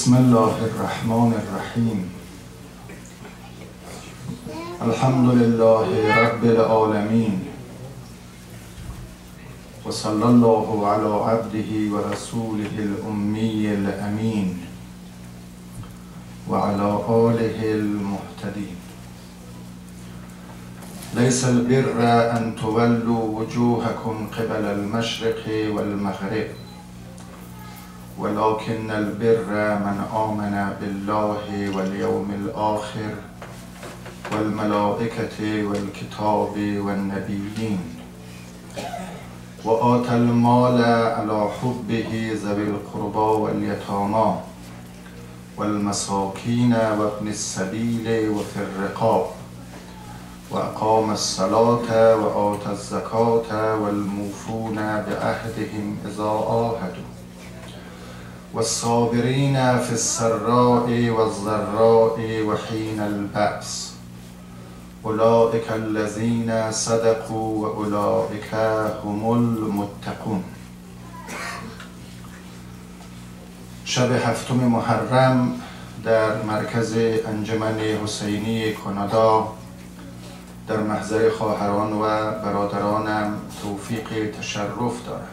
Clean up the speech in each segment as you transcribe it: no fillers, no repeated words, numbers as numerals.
بسم الله الرحمن الرحیم. الحمد لله رب العالمین و صلی الله علی عبده و رسوله الامی الامین و علی آله المهتدین. لیس البر ان تولوا وجوهکم قبل المشرق والمغرب ولكن البر من آمن بالله واليوم الآخر والملائكة والكتاب والنبيين وآتى المال على حبه ذوي القربى واليتامى والمساكين وابن السبيل وفي الرقاب وأقام الصلاة وآتى الزكاة والموفون بعهدهم إذا عاهدوا والصابرين في السراء والضراء وحين البأس أولئك الذين صدقوا وأولئك هم المتقون. شب هفتم محرم در مرکز انجمن حسینی کانادا در محضر خواهران و برادرانم توفیق تشرف دارم.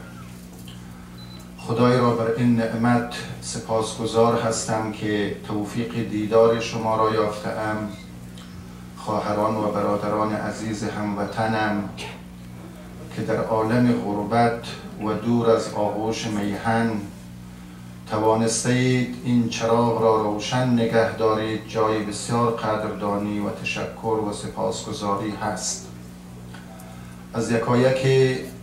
خدای را بر این نعمت سپاسگزار هستم که توفیق دیدار شما را یافته‌ام. خواهران و برادران عزیز هموطنم که در عالم غربت و دور از آغوش میهن توانستید این چراغ را روشن نگه دارید، جای بسیار قدردانی و تشکر و سپاسگزاری هست. از یکایک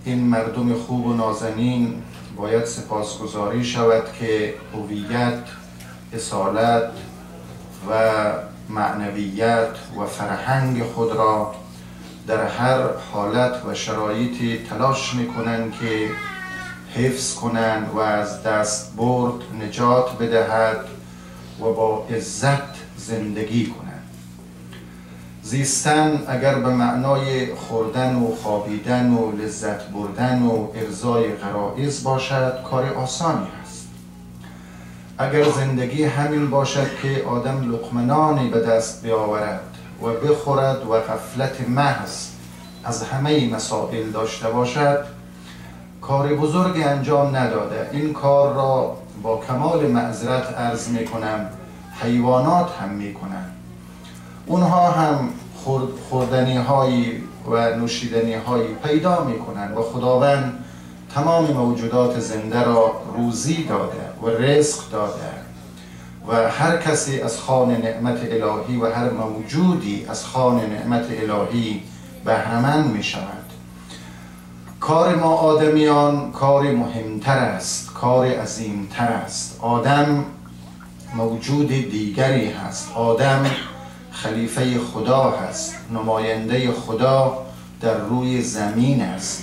این مردم خوب و نازنین باید سپاسگزاری شود که هویت، اصالت و معنویت و فرهنگ خود را در هر حالت و شرایطی تلاش میکنند که حفظ کنند و از دست برد نجات بدهد و با عزت زندگی کنند. زیستن اگر به معنای خوردن و خوابیدن و لذت بردن و ارضای غرایز باشد کار آسانی است. اگر زندگی همین باشد که آدم لقمه به دست بیاورد و بخورد و غفلت محض از همه مسائل داشته باشد کار بزرگ انجام نداده. این کار را با کمال معذرت عرض می کنم حیوانات هم می کنند. اونها هم خوردنی هایی و نوشیدنی هایی پیدا می کنند و خداوند تمام موجودات زنده را روزی داده و رزق داده و هر کسی از خوان نعمت الهی و هر موجودی از خوان نعمت الهی بهره‌مند می شود. کار ما آدمیان کار مهمتر است، کار عظیمتر است. آدم موجود دیگری هست. آدم خلیفه خدا هست، نماینده خدا در روی زمین است.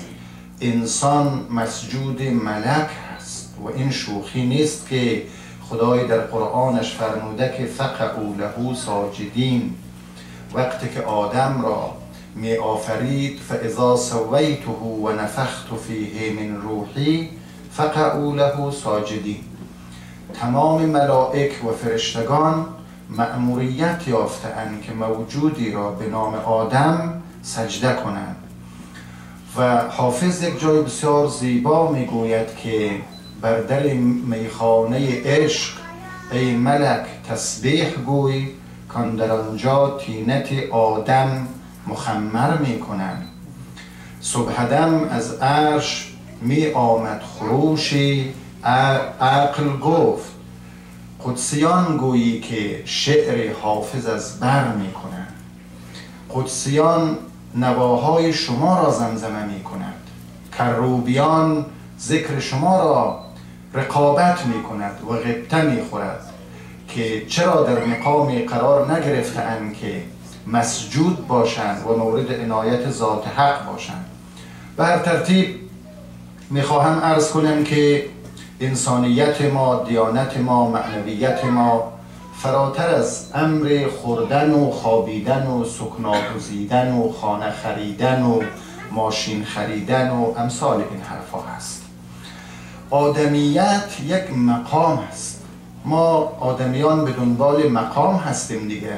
انسان مسجود ملک هست و این شوخی نیست که خدای در قرآنش فرموده که فقعوا له ساجدین. وقتی که آدم را می آفرید فاذا سویته و نفخت فیه من روحی فقعوا له ساجدین. تمام ملائک و فرشتگان مأموریت یافته‌اند که موجودی را به نام آدم سجده کنند و حافظ یک جای بسیار زیبا میگوید که بر در میخانه عشق ای ملک تسبیح گوی کان در آنجا طینت آدم مخمر میکنند. صبحدم از عرش می آمد خروشی عقل گفت قدسیان گویی که شعر حافظ از بر می کنند. قدسیان نواهای شما را زمزمه می کند. کروبیان ذکر شما را رقابت می کند و غبطه می خورد که چرا در مقامی قرار نگرفته اند که مسجود باشند و مورد عنایت ذات حق باشند. به هر ترتیب می خواهم عرض کنم که انسانیت ما، دیانت ما، معنویت ما فراتر از امر خوردن و خوابیدن و سکنا گزیدن و خانه خریدن و ماشین خریدن و امثال این حرفا هست. آدمیت یک مقام است. ما آدمیان به دنبال مقام هستیم دیگه،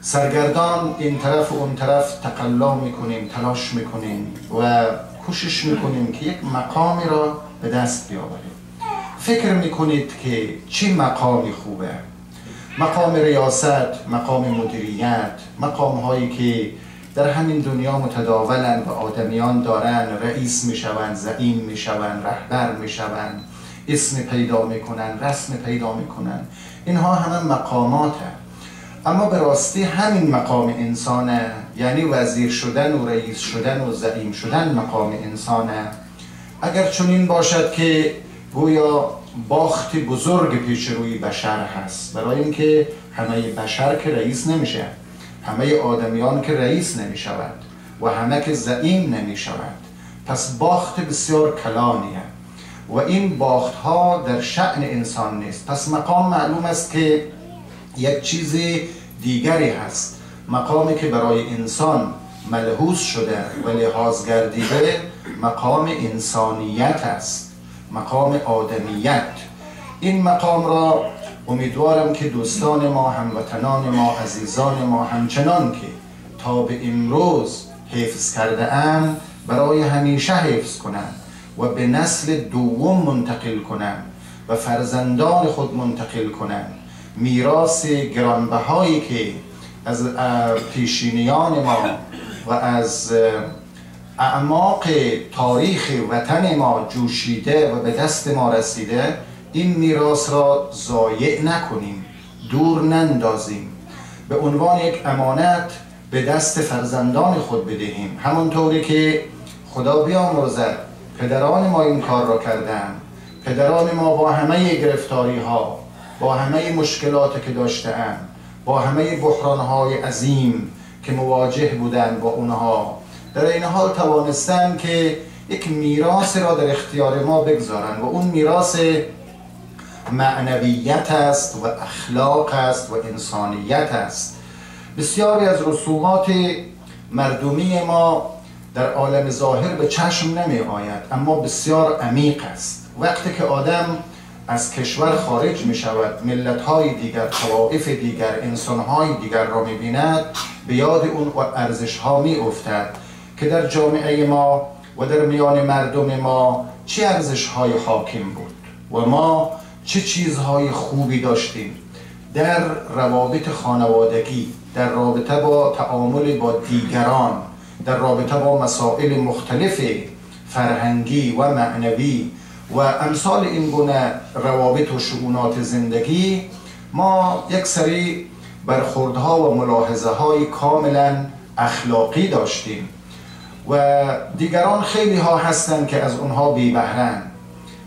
سرگردان این طرف و اون طرف تقلا میکنیم، تلاش میکنیم و کوشش میکنیم که یک مقامی را به دست بیاوریم. فکر میکنید که چی مقامی خوبه؟ مقام ریاست، مقام مدیریت، مقام هایی که در همین دنیا متداولن و آدمیان دارن، رئیس میشوند، زعیم میشوند، رهبر میشوند، اسم پیدا میکنن، رسم پیدا میکنن، اینها همه مقاماته. اما به راستی همین مقام انسانه، یعنی وزیر شدن و رئیس شدن و زعیم شدن مقام انسانه. اگر چنین باشد که گویا باخت بزرگ پیش روی بشر هست، برای اینکه همه بشر که رئیس نمیشه، همه آدمیان که رئیس نمیشود و همه که زعیم نمیشود، پس باخت بسیار کلانیه و این باخت ها در شأن انسان نیست. پس مقام معلوم است که یک چیز دیگری هست، مقامی که برای انسان ملحوظ شده و لحاظ گردیده مقام انسانیت است، مقام آدمیت. این مقام را امیدوارم که دوستان ما، هموطنان ما، عزیزان ما همچنان که تا به امروز حفظ کرده اند برای همیشه حفظ کنند و به نسل دوم منتقل کنند و فرزندان خود منتقل کنند. میراث گرانبهایی که از پیشینیان ما و از اعماق تاریخ وطن ما جوشیده و به دست ما رسیده، این میراث را ضایع نکنیم، دور نندازیم، به عنوان یک امانت به دست فرزندان خود بدهیم. همونطوری که خدا بیامرزد پدران ما این کار را کردند. پدران ما با همه گرفتاری ها، با همه مشکلات که داشتند، با همه بحران های عظیم که مواجه بودند با اونها، در این حال توانستند که یک میراث را در اختیار ما بگذارند و اون میراث معنویت است و اخلاق است و انسانیت است. بسیاری از رسومات مردمی ما در عالم ظاهر به چشم نمی آید، اما بسیار عمیق است. وقتی که آدم از کشور خارج می شود، ملت‌های دیگر، طوائف دیگر، انسان‌های دیگر را می بیند، به یاد اون ارزش‌ها می افتد که در جامعه ما و در میان مردم ما چه ارزش‌های حاکم بود و ما چه چیزهای خوبی داشتیم در روابط خانوادگی، در رابطه با تعامل با دیگران، در رابطه با مسائل مختلف فرهنگی و معنوی و امثال این گونه روابط و شؤونات زندگی. ما یک سری برخوردها و ملاحظه های کاملا اخلاقی داشتیم و دیگران خیلی ها هستند که از اونها بی بهره‌اند.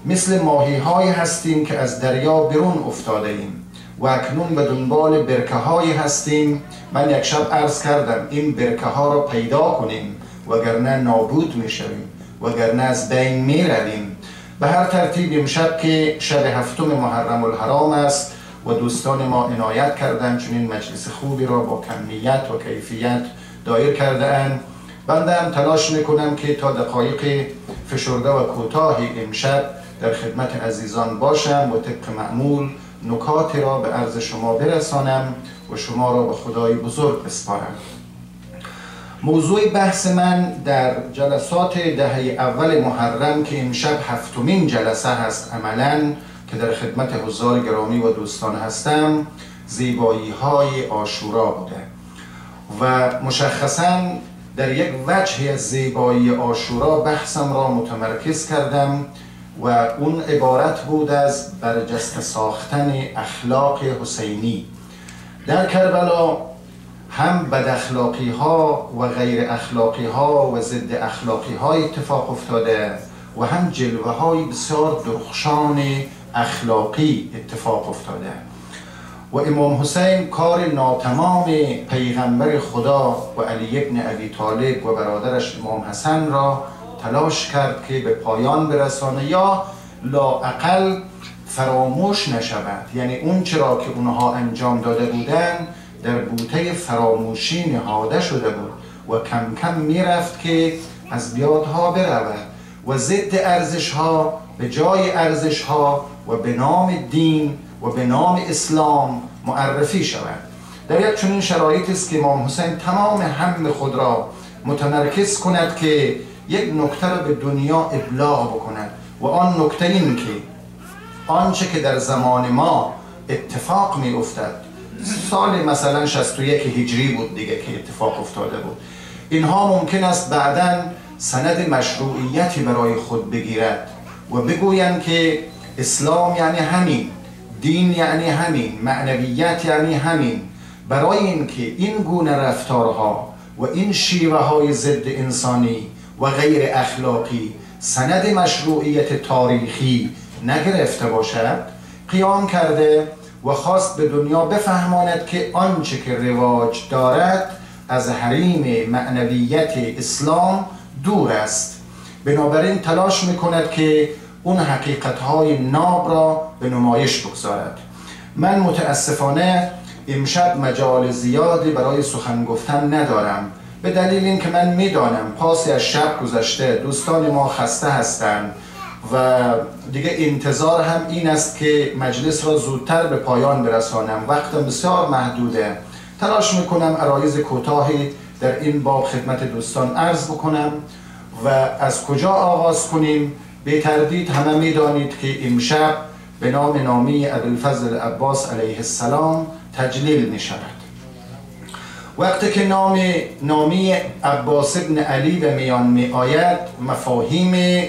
مثل ماهی های هستیم که از دریا بیرون افتاده ایم و اکنون به دنبال برکه های هستیم. من یک شب عرض کردم این برکه ها را پیدا کنیم وگرنه نابود می شویم، وگرنه از بین می رویم. به هر ترتیب امشب که شب هفتم محرم الحرام است و دوستان ما عنایت کردند چنین مجلس خوبی را با کمیت و کیفیت دایر کرده اند، بنده هم تلاش میکنم که تا دقایق فشرده و کوتاهی امشب در خدمت عزیزان باشم و طبق معمول نکاتی را به عرض شما برسانم و شما را به خدای بزرگ بسپارم. موضوع بحث من در جلسات دهه اول محرم که امشب هفتمین جلسه هست عملاً که در خدمت حضار گرامی و دوستان هستم، زیبایی های عاشورا بوده و مشخصاً در یک وجهی از زیبایی عاشورا بحثم را متمرکز کردم و اون عبارت بود از برجسته ساختن اخلاق حسینی. در کربلا هم بد اخلاقی ها و غیر اخلاقی ها و ضد اخلاقی ها اتفاق افتاده و هم جلوه های بسیار درخشان اخلاقی اتفاق افتاده و امام حسین کار ناتمام پیغمبر خدا و علی ابن ابی طالب و برادرش امام حسن را تلاش کرد که به پایان برسانه یا لااقل فراموش نشود. یعنی اون چرا که اونها انجام داده بودن در بوته فراموشی نهاده شده بود و کم کم میرفت که از بیادها برود و ضد ارزش ها به جای ارزش ها و به نام دین و به نام اسلام معرفی شود. در یک چنین شرایطی است که امام حسین تمام هم خود را متمرکز کند که یک نکته را به دنیا ابلاغ بکند و آن نکته این که آنچه که در زمان ما اتفاق می افتد، سال مثلا 61 هجری بود دیگه که اتفاق افتاده بود، اینها ممکن است بعداً سند مشروعیتی برای خود بگیرد و بگویند که اسلام یعنی همین، دین یعنی همین، معنویت یعنی همین. برای اینکه این گونه رفتارها و این شیوه های ضد انسانی و غیر اخلاقی سند مشروعیت تاریخی نگرفته باشد، قیام کرده و خواست به دنیا بفهماند که آنچه که رواج دارد از حریم معنویت اسلام دور است. بنابراین تلاش میکند که اون حقیقتهای ناب را به نمایش بگذارد. من متاسفانه امشب مجال زیادی برای سخن گفتن ندارم، به دلیل اینکه من میدانم پاسی از شب گذشته، دوستان ما خسته هستند و دیگه انتظار هم این است که مجلس را زودتر به پایان برسانم. وقت بسیار محدوده. تلاش میکنم عرایض کوتاهی در این باب خدمت دوستان عرض بکنم و از کجا آغاز کنیم؟ به تردید همه میدانید که امشب به نام نامی ابوالفضل عباس علیه السلام تجلیل می شود. وقتی که نامی عباس ابن علی به میان می آید، مفاهیم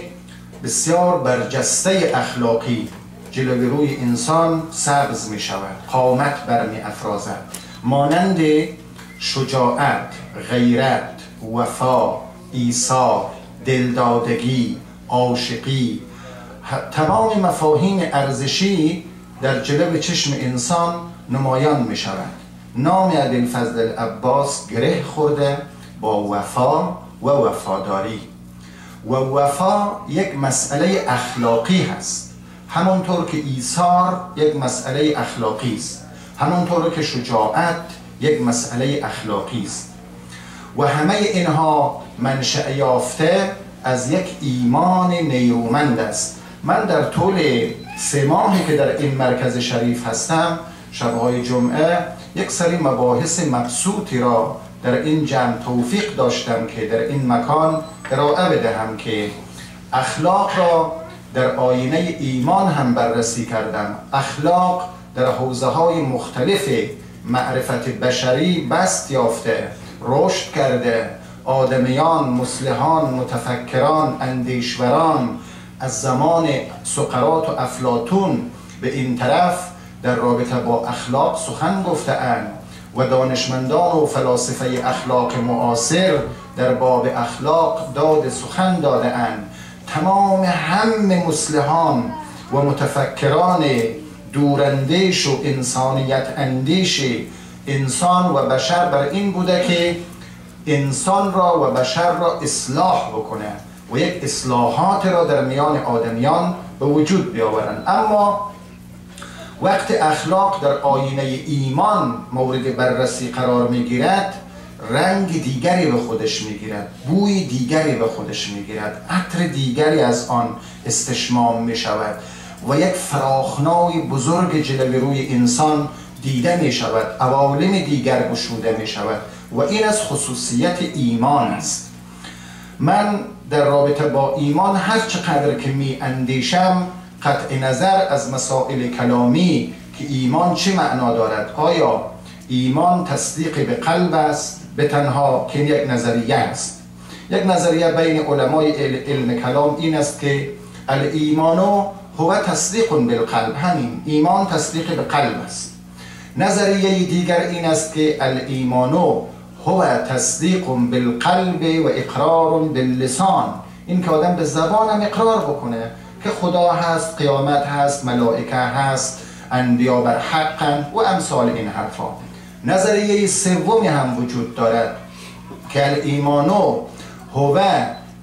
بسیار برجسته اخلاقی جلوی روی انسان سبز می شود، قامت برمی افرازد، مانند شجاعت، غیرت، وفا، ایثار، دلدادگی، عاشقی. تمام مفاهیم ارزشی در جلوی چشم انسان نمایان می شود. نام ابوالفضل عباس گره خورده با وفا و وفاداری و وفا یک مسئله اخلاقی هست، همونطور که ایثار یک مسئله اخلاقی است، همونطور که شجاعت یک مسئله اخلاقی است و همه اینها منشأ یافته از یک ایمان نیرومند است. من در طول 3 ماهی که در این مرکز شریف هستم، شبهای جمعه یک سری مباحث مبسوطی را در این جمع توفیق داشتم که در این مکان ارائه بدهم که اخلاق را در آینه ایمان هم بررسی کردم. اخلاق در حوزه‌های مختلف معرفت بشری بست یافته، رشد کرده. آدمیان، مصلحان، متفکران، اندیشوران از زمان سقراط و افلاطون به این طرف در رابطه با اخلاق سخن گفته‌اند و دانشمندان و فلاسفه اخلاق معاصر در باب اخلاق داد سخن داده‌اند. تمام هم مصلحان و متفکران دوراندیش و انسانیت اندیش انسان و بشر بر این بوده که انسان را و بشر را اصلاح بکنه و یک اصلاحات را در میان آدمیان به وجود بیاورند. اما وقت اخلاق در آینه ایمان مورد بررسی قرار میگیرد، رنگ دیگری به خودش میگیرد، بوی دیگری به خودش میگیرد، عطر دیگری از آن استشمام میشود و یک فراخنای بزرگ جلوی روی انسان دیده میشود، عوالم دیگر گشوده میشود و این از خصوصیت ایمان است. من در رابطه با ایمان هر چقدر که می اندیشم، قطع نظر از مسائل کلامی که ایمان چه معنا دارد، آیا ایمان تصدیق به قلب است به تنها، که یک نظریه است. یک نظریه بین علمای علم کلام این است که الایمان هو تصدیق بالقلب، همین ایمان تصدیق به قلب است. نظریه دیگر این است که الایمان هو تصدیق بالقلب و اقرار باللسان، این که آدم به زبانم اقرار بکنه که خدا هست، قیامت هست، ملائکه هست، انبیا بر حقن و امثال این حرفا. نظریه سومی هم وجود دارد که الایمان هو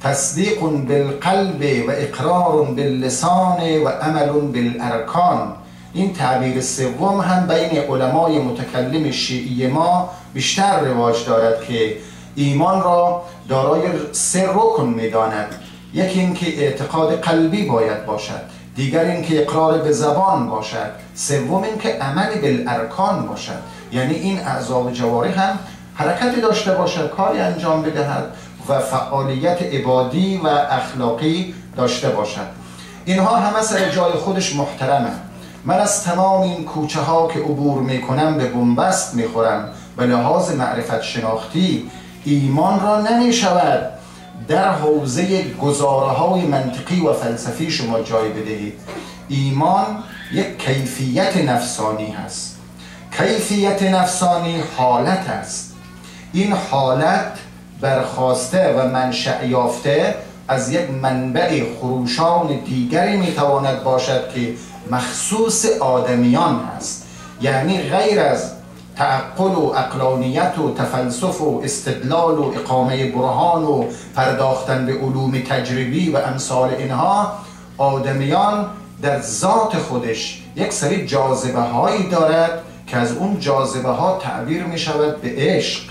تصدیق بالقلب و اقرار باللسان و عمل بالارکان. این تعبیر سوم هم بین علمای متکلم شیعی ما بیشتر رواج دارد که ایمان را دارای 3 رکن می‌داند. یکی این که اعتقاد قلبی باید باشد، دیگر این که اقرار به زبان باشد، سوم این که عمل بالارکان باشد، یعنی این اعضا و جوارح هم حرکتی داشته باشد، کاری انجام بدهد و فعالیت عبادی و اخلاقی داشته باشد. اینها همه سر جای خودش محترمه. من از تمام این کوچه ها که عبور میکنم به بنبست میخورم. به لحاظ معرفت شناختی ایمان را نمیشود در حوزه گزاره های منطقی و فلسفی شما جای بدهید. ایمان یک کیفیت نفسانی هست. کیفیت نفسانی حالت است. این حالت برخواسته و منشأ یافته از یک منبع خروشان دیگری میتواند باشد که مخصوص آدمیان هست، یعنی غیر از تعقل و عقلانیت و تفلسف و استدلال و اقامه برهان و پرداختن به علوم تجربی و امثال اینها، آدمیان در ذات خودش یک سری جاذبه هایی دارد که از اون جاذبه ها تعبیر می شود به عشق.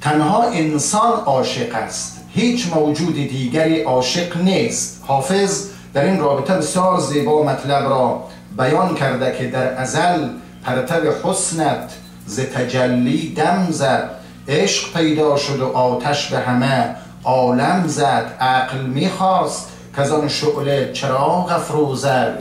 تنها انسان عاشق است، هیچ موجود دیگری عاشق نیست. حافظ در این رابطه بسیار زیبا مطلب را بیان کرده که در ازل پرتو حسنت ز تجلی دم زد، عشق پیدا شد و آتش به همه عالم زد. عقل میخواست که از آن شعله چراغ افروزد،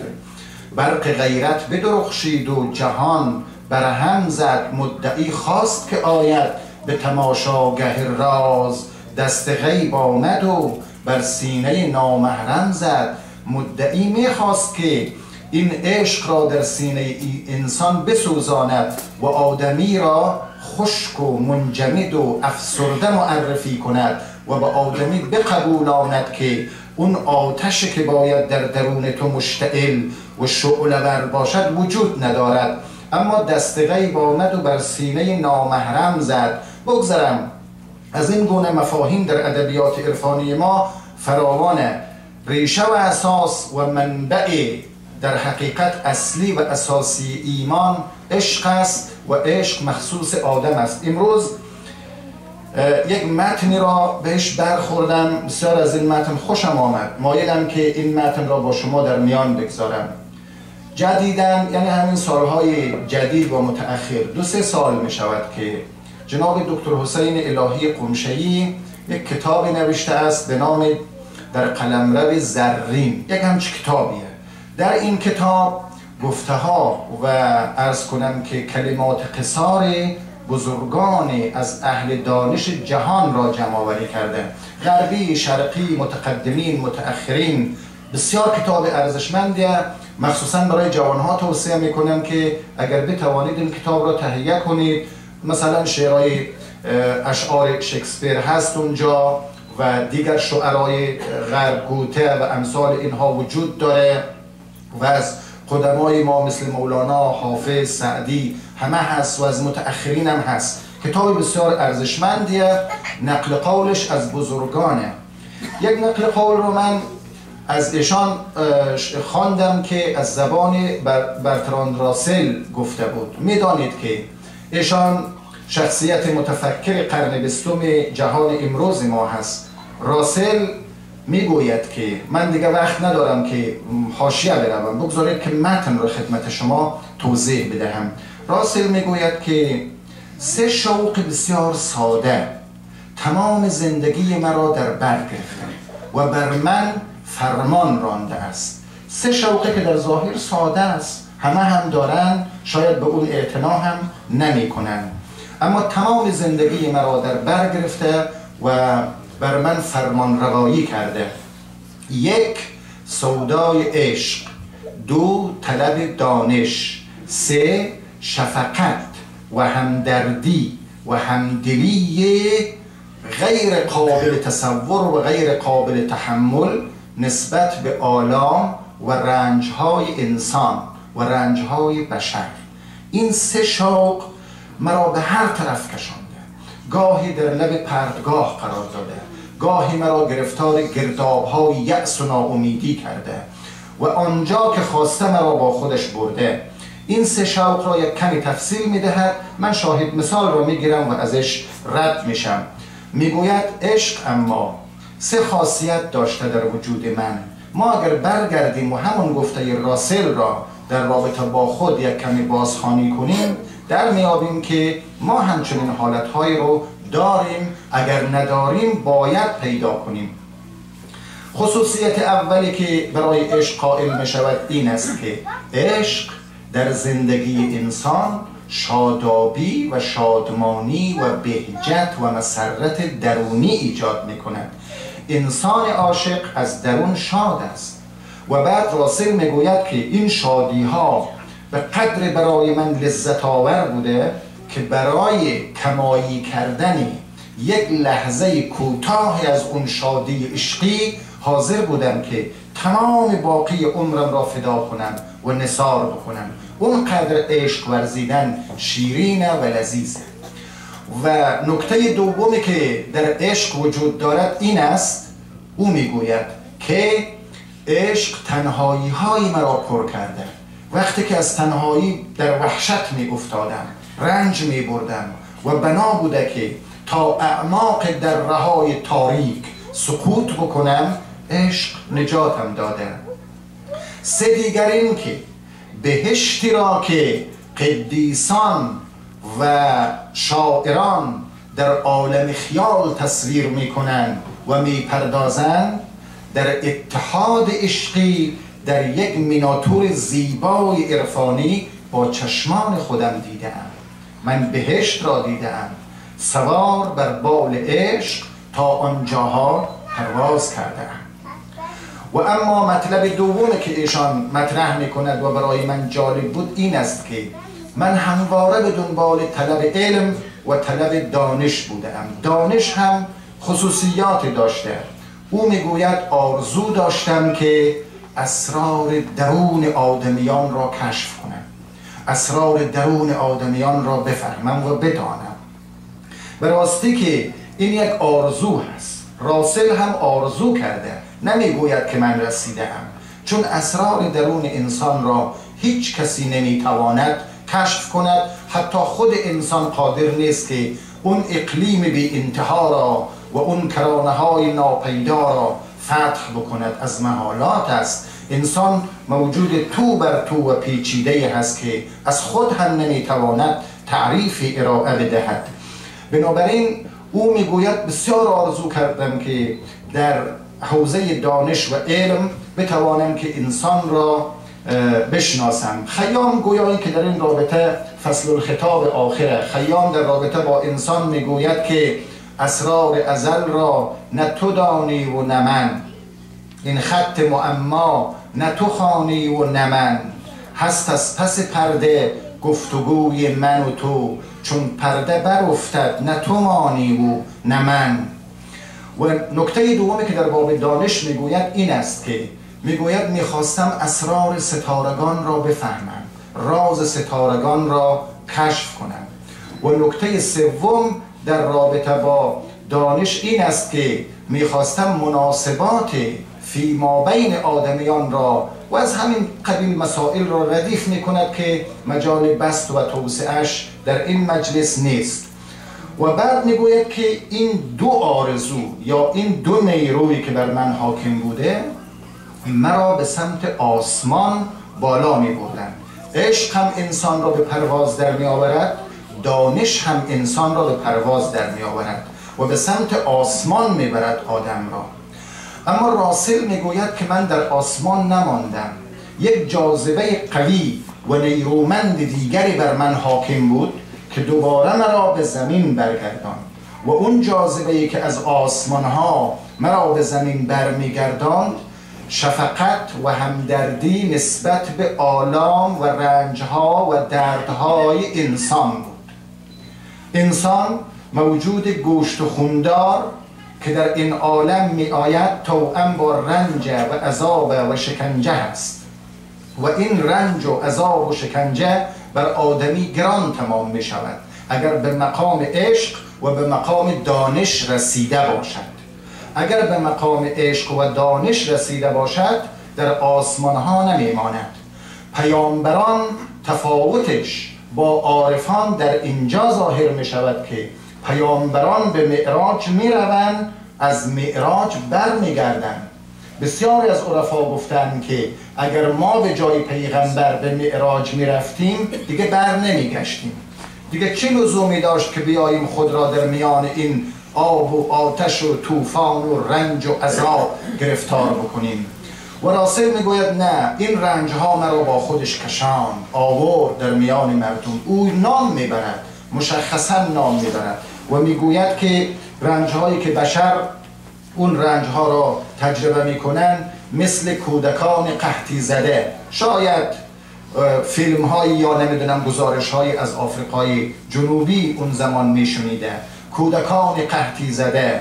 برق غیرت بدرخشید و جهان برهم زد. مدعی خواست که آید به تماشاگه راز، دست غیب آمد و بر سینه نامحرم زد. مدعی میخواست که این عشق را در سینه انسان بسوزاند و آدمی را خشک و منجمد و افسرده معرفی کند و به آدمی بقبولاند که اون آتشی که باید در درون تو مشتعل و شعله ور باشد وجود ندارد. اما دست غیب آمد و بر سینه نامحرم زد. بگذرم از این گونه مفاهیم در ادبیات عرفانی ما فراوانه. ریشه و اساس و منبع در حقیقت اصلی و اساسی ایمان عشق است و عشق مخصوص آدم است. امروز یک متنی را بهش برخوردم، بسیار از این متن خوشم آمد. مایلم که این متن را با شما در میان بگذارم. جدیداً، یعنی همین سالهای جدید و متأخر، 2-3 سال می شود که جناب دکتر حسین الهی قمشه‌ای یک کتابی نوشته است به نام در قلمرو زرین. یک همچین کتابیه. در این کتاب گفته ها و عرض کنم که کلمات قصار بزرگانی از اهل دانش جهان را جمع آوری کرده، غربی، شرقی، متقدمین، متأخرین. بسیار کتاب ارزشمندیه. مخصوصا برای جوانها توصیه میکنم که اگر بتوانید این کتاب را تهیه کنید. مثلا شعرهای اشعار شکسپیر هست اونجا و دیگر شعرهای غرب، گوته و امثال اینها وجود داره و از قدمای ما مثل مولانا، حافظ، سعدی همه هست و از متأخرین هم هست. کتاب بسیار ارزشمندیه. نقل قولش از بزرگانه. یک نقل قول رو من از ایشان خواندم که از زبان برتراند راسل گفته بود. میدانید که ایشان شخصیت متفکر قرن 20 جهان امروز ما هست. راسل میگوید که من دیگه وقت ندارم که حاشیه بروم، بگذارید که متن رو خدمت شما توضیح بدهم. راسل میگوید که 3 شوق بسیار ساده تمام زندگی مرا در بر گرفته و بر من فرمان رانده است. 3 شوقی که در ظاهر ساده است، همه هم دارن، شاید به اون اعتنا هم نمی کنن، اما تمام زندگی مرا در بر گرفته و بر من فرمان روایی کرده. 1 سودای عشق، 2 طلب دانش، 3 شفقت و همدردی و همدلی غیر قابل تصور و غیر قابل تحمل نسبت به آلام و رنجهای انسان و رنجهای بشر. این 3 شوق مرا به هر طرف کشانده. گاهی در لب پرتگاه قرار داده، گاهی مرا گرفتار گرداب‌های یأس و ناامیدی کرده و آنجا که خواسته مرا با خودش برده. این 3 شوق را یک کمی تفصیل میدهد. من شاهد مثال را میگیرم و ازش رد میشم. میگوید عشق اما 3 خاصیت داشته در وجود من ما اگر برگردیم و همون گفته راسل را در رابطه با خود یک کمی بازخوانی کنیم، در میابیم که ما همچنین حالتهایی رو داریم، اگر نداریم باید پیدا کنیم. خصوصیت اولی که برای عشق قائل می شود این است که عشق در زندگی انسان شادابی و شادمانی و بهجت و مسرت درونی ایجاد می کند. انسان عاشق از درون شاد است و بعد راسل می گوید که این شادی ها به قدر برای من لذت آور بوده که برای کمایی کردن یک لحظه کوتاهی از اون شادی عشقی حاضر بودم که تمام باقی عمرم را فدا کنم و نثار بکنم. اونقدر عشق ورزیدن شیرینه و لذیذه. و نکته دومی که در عشق وجود دارد این است، او میگوید که عشق تنهایی های مرا پر کرده. وقتی که از تنهایی در وحشت می افتادم، رنج می بردم و بنا بوده که تا اعماق در رهای تاریک سقوط بکنم، عشق نجاتم داده. سه دیگر این که بهشتی را که قدیسان و شاعران در عالم خیال تصویر می کنند و می پردازند، در اتحاد عشقی در یک میناتور زیبای عرفانی با چشمان خودم دیدم. من بهشت را دیدم، سوار بر بال عشق تا آنجاها پرواز کردم. و اما مطلب دومی که ایشان مطرح میکند و برای من جالب بود این است که من همواره به دنبال طلب علم و طلب دانش بودم. دانش هم خصوصیات داشته. او میگوید آرزو داشتم که اسرار درون آدمیان را کشف کنم، اسرار درون آدمیان را بفهمم و بدانم. به راستی که این یک آرزو هست. راسل هم آرزو کرده، نمیگوید که من رسیدم، چون اسرار درون انسان را هیچ کسی نمیتواند کشف کند. حتی خود انسان قادر نیست که اون اقلیم بی انتها را و اون کرانه های ناپیدا را فتح بکند. از محالات است. انسان موجود تو بر تو و پیچیده هست که از خود هم نمیتواند تعریف ارائه بدهد. بنابراین او میگوید بسیار آرزو کردم که در حوزه دانش و علم بتوانم که انسان را بشناسم. خیام گویایی که در این رابطه فصل الخطاب آخره، خیام در رابطه با انسان میگوید که اسرار ازل را نه تو دانی و نه من، این خط معما نه تو خوانی و نه من، هست از پس پرده گفتگوی من و تو، چون پرده برافتد نه تو مانی و نه من. و نکته دومی که در باب دانش میگوید این است که میگوید میخواستم اسرار ستارگان را بفهمم، راز ستارگان را کشف کنم. و نکته سوم در رابطه با دانش این است که میخواستم مناسبات فی ما بین آدمیان را و از همین قبیل مسائل را ردیف میکند که مجال بسط و توسعه‌اش در این مجلس نیست. و بعد میگوید که این دو آرزو یا این دو نیرویی که بر من حاکم بوده مرا به سمت آسمان بالا میبردند. عشق هم انسان را به پرواز در میآورد، دانش هم انسان را به پرواز در میآورد و به سمت آسمان میبرد آدم را. اما راسل میگوید که من در آسمان نماندم، یک جاذبه قوی و نیرومند دیگری بر من حاکم بود که دوباره مرا به زمین برگردان. و اون جاذبه‌ای که از آسمان‌ها مرا به زمین برمیگرداند شفقت و همدردی نسبت به آلام و رنج‌ها و دردهای انسان بود. انسان موجود گوشت و خوندار که در این عالم می آید توأم با رنج و عذاب و شکنجه است و این رنج و عذاب و شکنجه بر آدمی گران تمام می شود اگر به مقام عشق و به مقام دانش رسیده باشد. اگر به مقام عشق و دانش رسیده باشد در آسمان ها نمی ماند. پیامبران تفاوتش با عارفان در اینجا ظاهر می شود که پیامبران به معراج می روند، از معراج بر می گردند. بسیاری از عرفا گفتند که اگر ما به جای پیغمبر به معراج میرفتیم دیگه بر نمیگشتیم، دیگه چه لزومی داشت که بیاییم خود را در میان این آب و آتش و طوفان و رنج و عذاب گرفتار بکنیم. و راسل میگوید نه، این رنج ها مرا با خودش کشان آورد در میان مردم. او نام میبرد، مشخصا نام میبرد و میگوید که رنج هایی که بشر اون رنج ها را تجربه میکنن مثل کودکان قحطی زده. شاید فیلم هایی یا نمیدونم گزارش هایی از آفریقای جنوبی اون زمان میشنیده، کودکان قحطی زده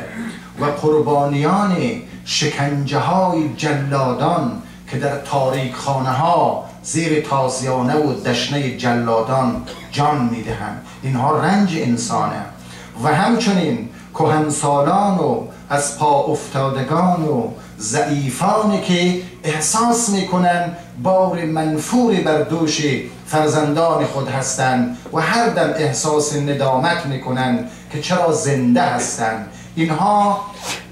و قربانیان شکنجه های جلادان که در تاریک خانه ها زیر تازیانه و دشنه جلادان جان میدهند. اینها رنج انسانه. و همچنین کهنسالان و از پا افتادگان و ضعیفانی که احساس میکنن بار منفوری بر دوش فرزندان خود هستند و هر دم احساس ندامت میکنن که چرا زنده هستند. اینها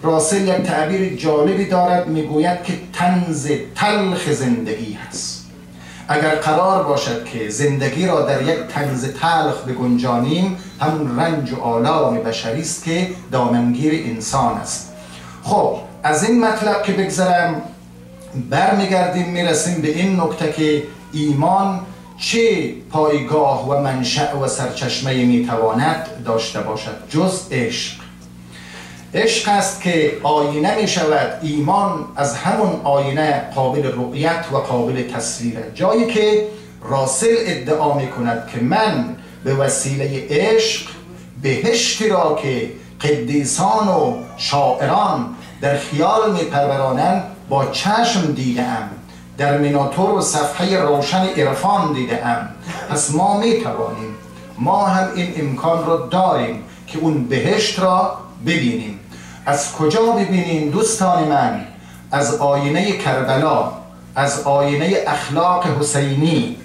راسل یک تعبیر جالبی دارد، میگوید که طنز تلخ زندگی هست. اگر قرار باشد که زندگی را در یک طنز تلخ بگنجانیم، همون رنج و آلام بشری است که دامنگیر انسان است. خب از این مطلب که بگذرم، برمیگردیم میرسیم به این نکته که ایمان چه پایگاه و منشأ و سرچشمه میتواند داشته باشد جز عشق. عشق است که آینه می شود. ایمان از همون آینه قابل رؤیت و قابل تصویره. جایی که راسل ادعا می کند که من به وسیله عشق بهشتی را که قدیسان و شاعران در خیال می پرورانند با چشم دیدم، در میناتور و صفحه روشن عرفان دیدم. پس ما می توانیم، ما هم این امکان را داریم که اون بهشت را ببینیم. از کجا ببینیم دوستان من؟ از آینه کربلا، از آینه اخلاق حسینی،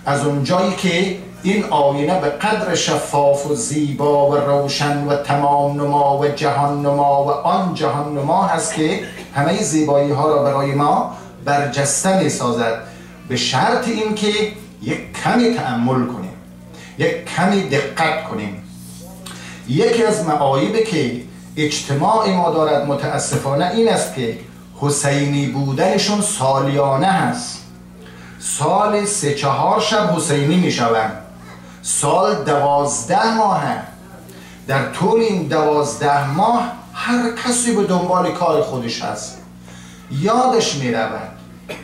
از اونجایی که این آینه به قدر شفاف و زیبا و روشن و تمام نما و جهان نما و آن جهان نما هست که همه زیبایی ها را برای ما برجسته می سازد، به شرط این که یک کمی تأمل کنیم، یک کمی دقت کنیم. یکی از معایبی که اجتماع ما دارد متاسفانه این است که حسینی بودنشون سالیانه هست. سال 3-4 شب حسینی می شوند، سال 12 ماه. در طول این 12 ماه هر کسی به دنبال کار خودش هست، یادش می رود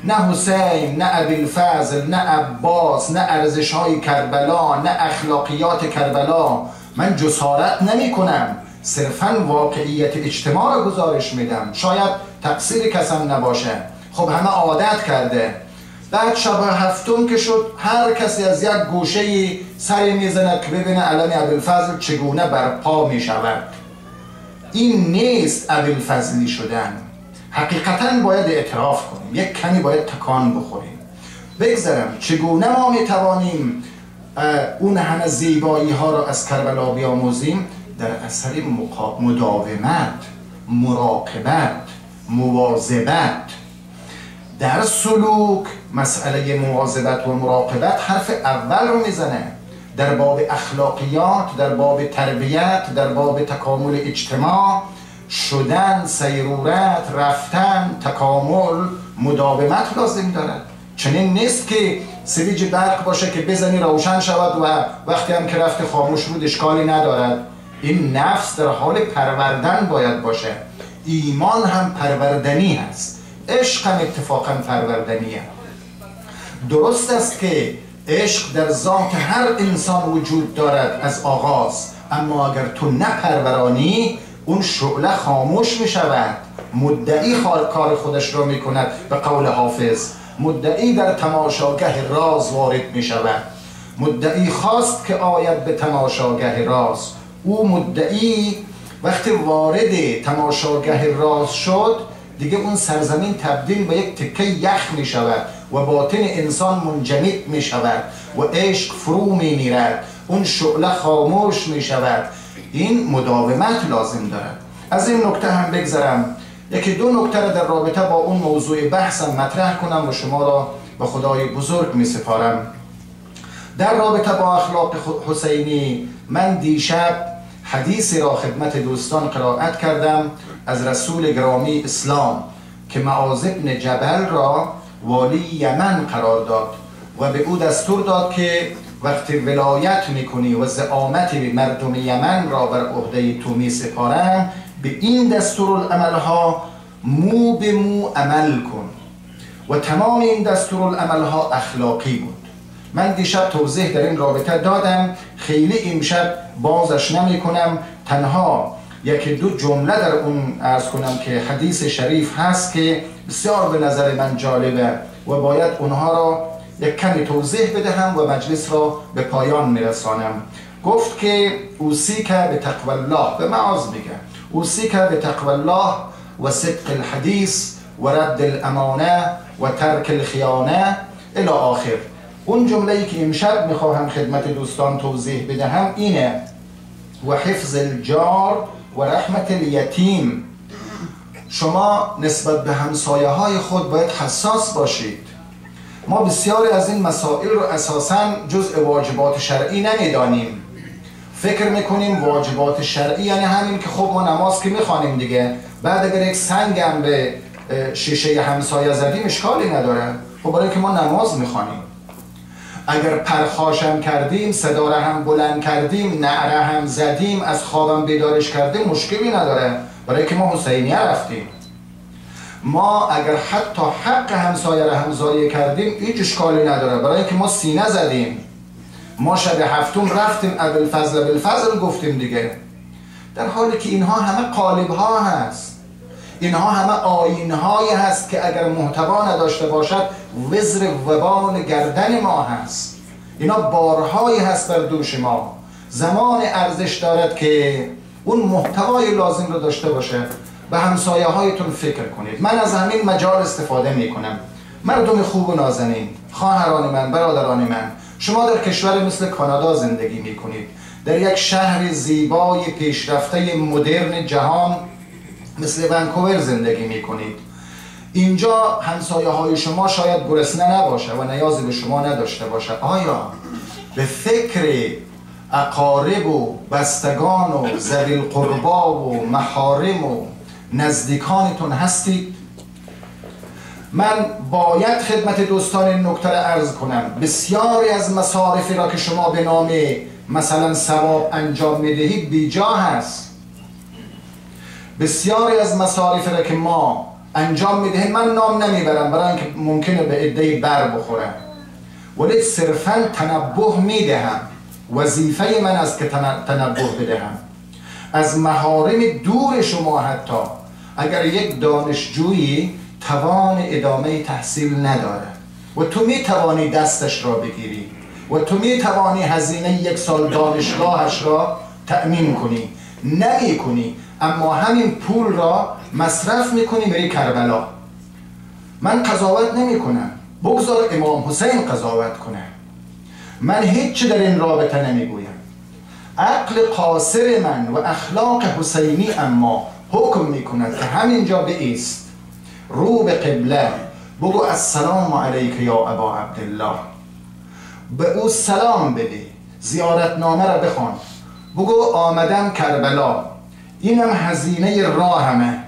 نه حسین، نه ابوالفضل، نه عباس، نه ارزش های کربلا، نه اخلاقیات کربلا. من جسارت نمی کنم، صرفاً واقعیت اجتماع را گزارش میدم. شاید تقصیر کسم نباشه، خب همه عادت کرده. بعد شب هفتم که شد هر کسی از یک گوشه سری میزند که ببینه علم ابوالفضل چگونه برپا میشود. این نیست ابوالفضلی شدن. حقیقتاً باید اعتراف کنیم، یک کمی باید تکان بخوریم. بگذارم چگونه ما میتوانیم اون همه زیبایی ها را از کربلا بیاموزیم؟ در اثر مداومت، مراقبت، مواظبت. در سلوک مسئله مواظبت و مراقبت حرف اول رو میزنه. در باب اخلاقیات، در باب تربیت، در باب تکامل اجتماع، شدن، سیرورت، رفتن، تکامل، مداومت لازم دارد. چنین نیست که سویج برق باشه که بزنی روشن شود و وقتی هم که رفت خاموش بود اشکالی ندارد. این نفس در حال پروردن باید باشه. ایمان هم پروردنی هست، عشق هم اتفاقا پروردنیه. درست است که عشق در ذات هر انسان وجود دارد از آغاز، اما اگر تو نپرورانی اون شعله خاموش می شود. مدعی کار خودش رو می کند، به قول حافظ مدعی در تماشاگه راز وارد می شود. مدعی خواست که آید به تماشاگه راز. او مدعی وقتی وارد تماشاگه راز شد دیگه اون سرزمین تبدیل به یک تکه یخ می شود و باطن انسان منجمد می شود و عشق فرو می میرد، اون شعله خاموش می شود. این مداومت لازم دارد. از این نکته هم بگذرم، یکی دو نکته را در رابطه با اون موضوع بحثم مطرح کنم و شما را به خدای بزرگ می سپارم. در رابطه با اخلاق حسینی من دیشب حدیثی را خدمت دوستان قرائت کردم از رسول گرامی اسلام که معاذ بن جبل را والی یمن قرار داد و به او دستور داد که وقتی ولایت میکنی و زعامت مردم یمن را بر عهده تو می سپارم، به این دستورالعملها مو به مو عمل کن و تمام این دستورالعملها اخلاقی بود. من دیشب توضیح در این رابطه دادم، خیلی امشب بازش نمی کنم، تنها یکی دو جمله در اون عرض کنم که حدیث شریف هست که بسیار به نظر من جالبه و باید اونها را یک کمی توضیح بدهم و مجلس را به پایان میرسانم. گفت که اوصیک به تقوی الله، به معاذ میگه اوصیک به تقوی الله و صدق الحدیث و رد الامانه و ترک الخیانه الی آخر. اون جمله‌ای که امشب میخواهم خدمت دوستان توضیح بدهم اینه: و حفظ الجار و رحمت الیتیم. شما نسبت به همسایه های خود باید حساس باشید. ما بسیاری از این مسائل رو اساساً جزء واجبات شرعی نمیدانیم. فکر میکنیم واجبات شرعی یعنی همین که خب ما نماز که میخوانیم دیگه، بعد اگر یک سنگم به شیشه همسایه زدیم اشکالی نداره، خب برای که ما نماز میخوانیم. اگر پرخاشم کردیم، صدا را هم بلند کردیم، نعره هم زدیم، از خوابم بیدارش کردیم، مشکلی نداره، برای که ما حسینیه رفتیم. ما اگر حتی حق همسایه را هم ضایع کردیم هیچ اشکالی نداره، برای که ما سینه زدیم. ما شب هفتم رفتیم ابوالفضل گفتیم دیگه. در حالی که اینها همه قالب ها هست، اینها همه آیین های هست که اگر محتوا نداشته باشد وزر وبال گردن ما هست. اینا بارهایی هست بر دوش ما. زمان ارزش دارد که اون محتوای لازم رو داشته باشه. به همسایه هایتون فکر کنید. من از همین مجال استفاده می کنم. مردم خوب و نازنین، خواهران من، برادران من، شما در کشور مثل کانادا زندگی می کنید، در یک شهر زیبای پیشرفته مدرن جهان مثل ونکوور زندگی می کنید. اینجا همسایه های شما شاید گرسنه نباشه و نیازی به شما نداشته باشه. آیا به فکر اقارب و بستگان و ذوی القربا و محارم و نزدیکانتون هستید؟ من باید خدمت دوستان این نکته را عرض کنم. بسیاری از مصارفی را که شما به نام مثلا ثواب انجام میدهید بیجا هست. بسیاری از مصارفی را که ما انجام میدهیم، من نام نمیبرم برای اینکه ممکنه به عده‌ای بر بخورم، ولی صرفا تنبه میدهم. وظیفه من است که تنبه بدهم. از محارم دور شما حتی اگر یک دانشجویی توان ادامه تحصیل نداره و تو می توانی دستش را بگیری و تو می توانی هزینه 1 سال دانشگاهش را تأمین کنی، نمی کنی، اما همین پول را مصرف می کنی بری کربلا. من قضاوت نمی کنم، بگذار امام حسین قضاوت کنه. من هیچ در این رابطه نمی گویم. عقل قاصر من و اخلاق حسینی اما حکم می کند که همینجا بایست، رو به قبله، بگو السلام علیک یا ابا عبدالله، به او سلام بده، زیارتنامه را بخوان، بگو آمدم کربلا، اینم هزینه راهمه،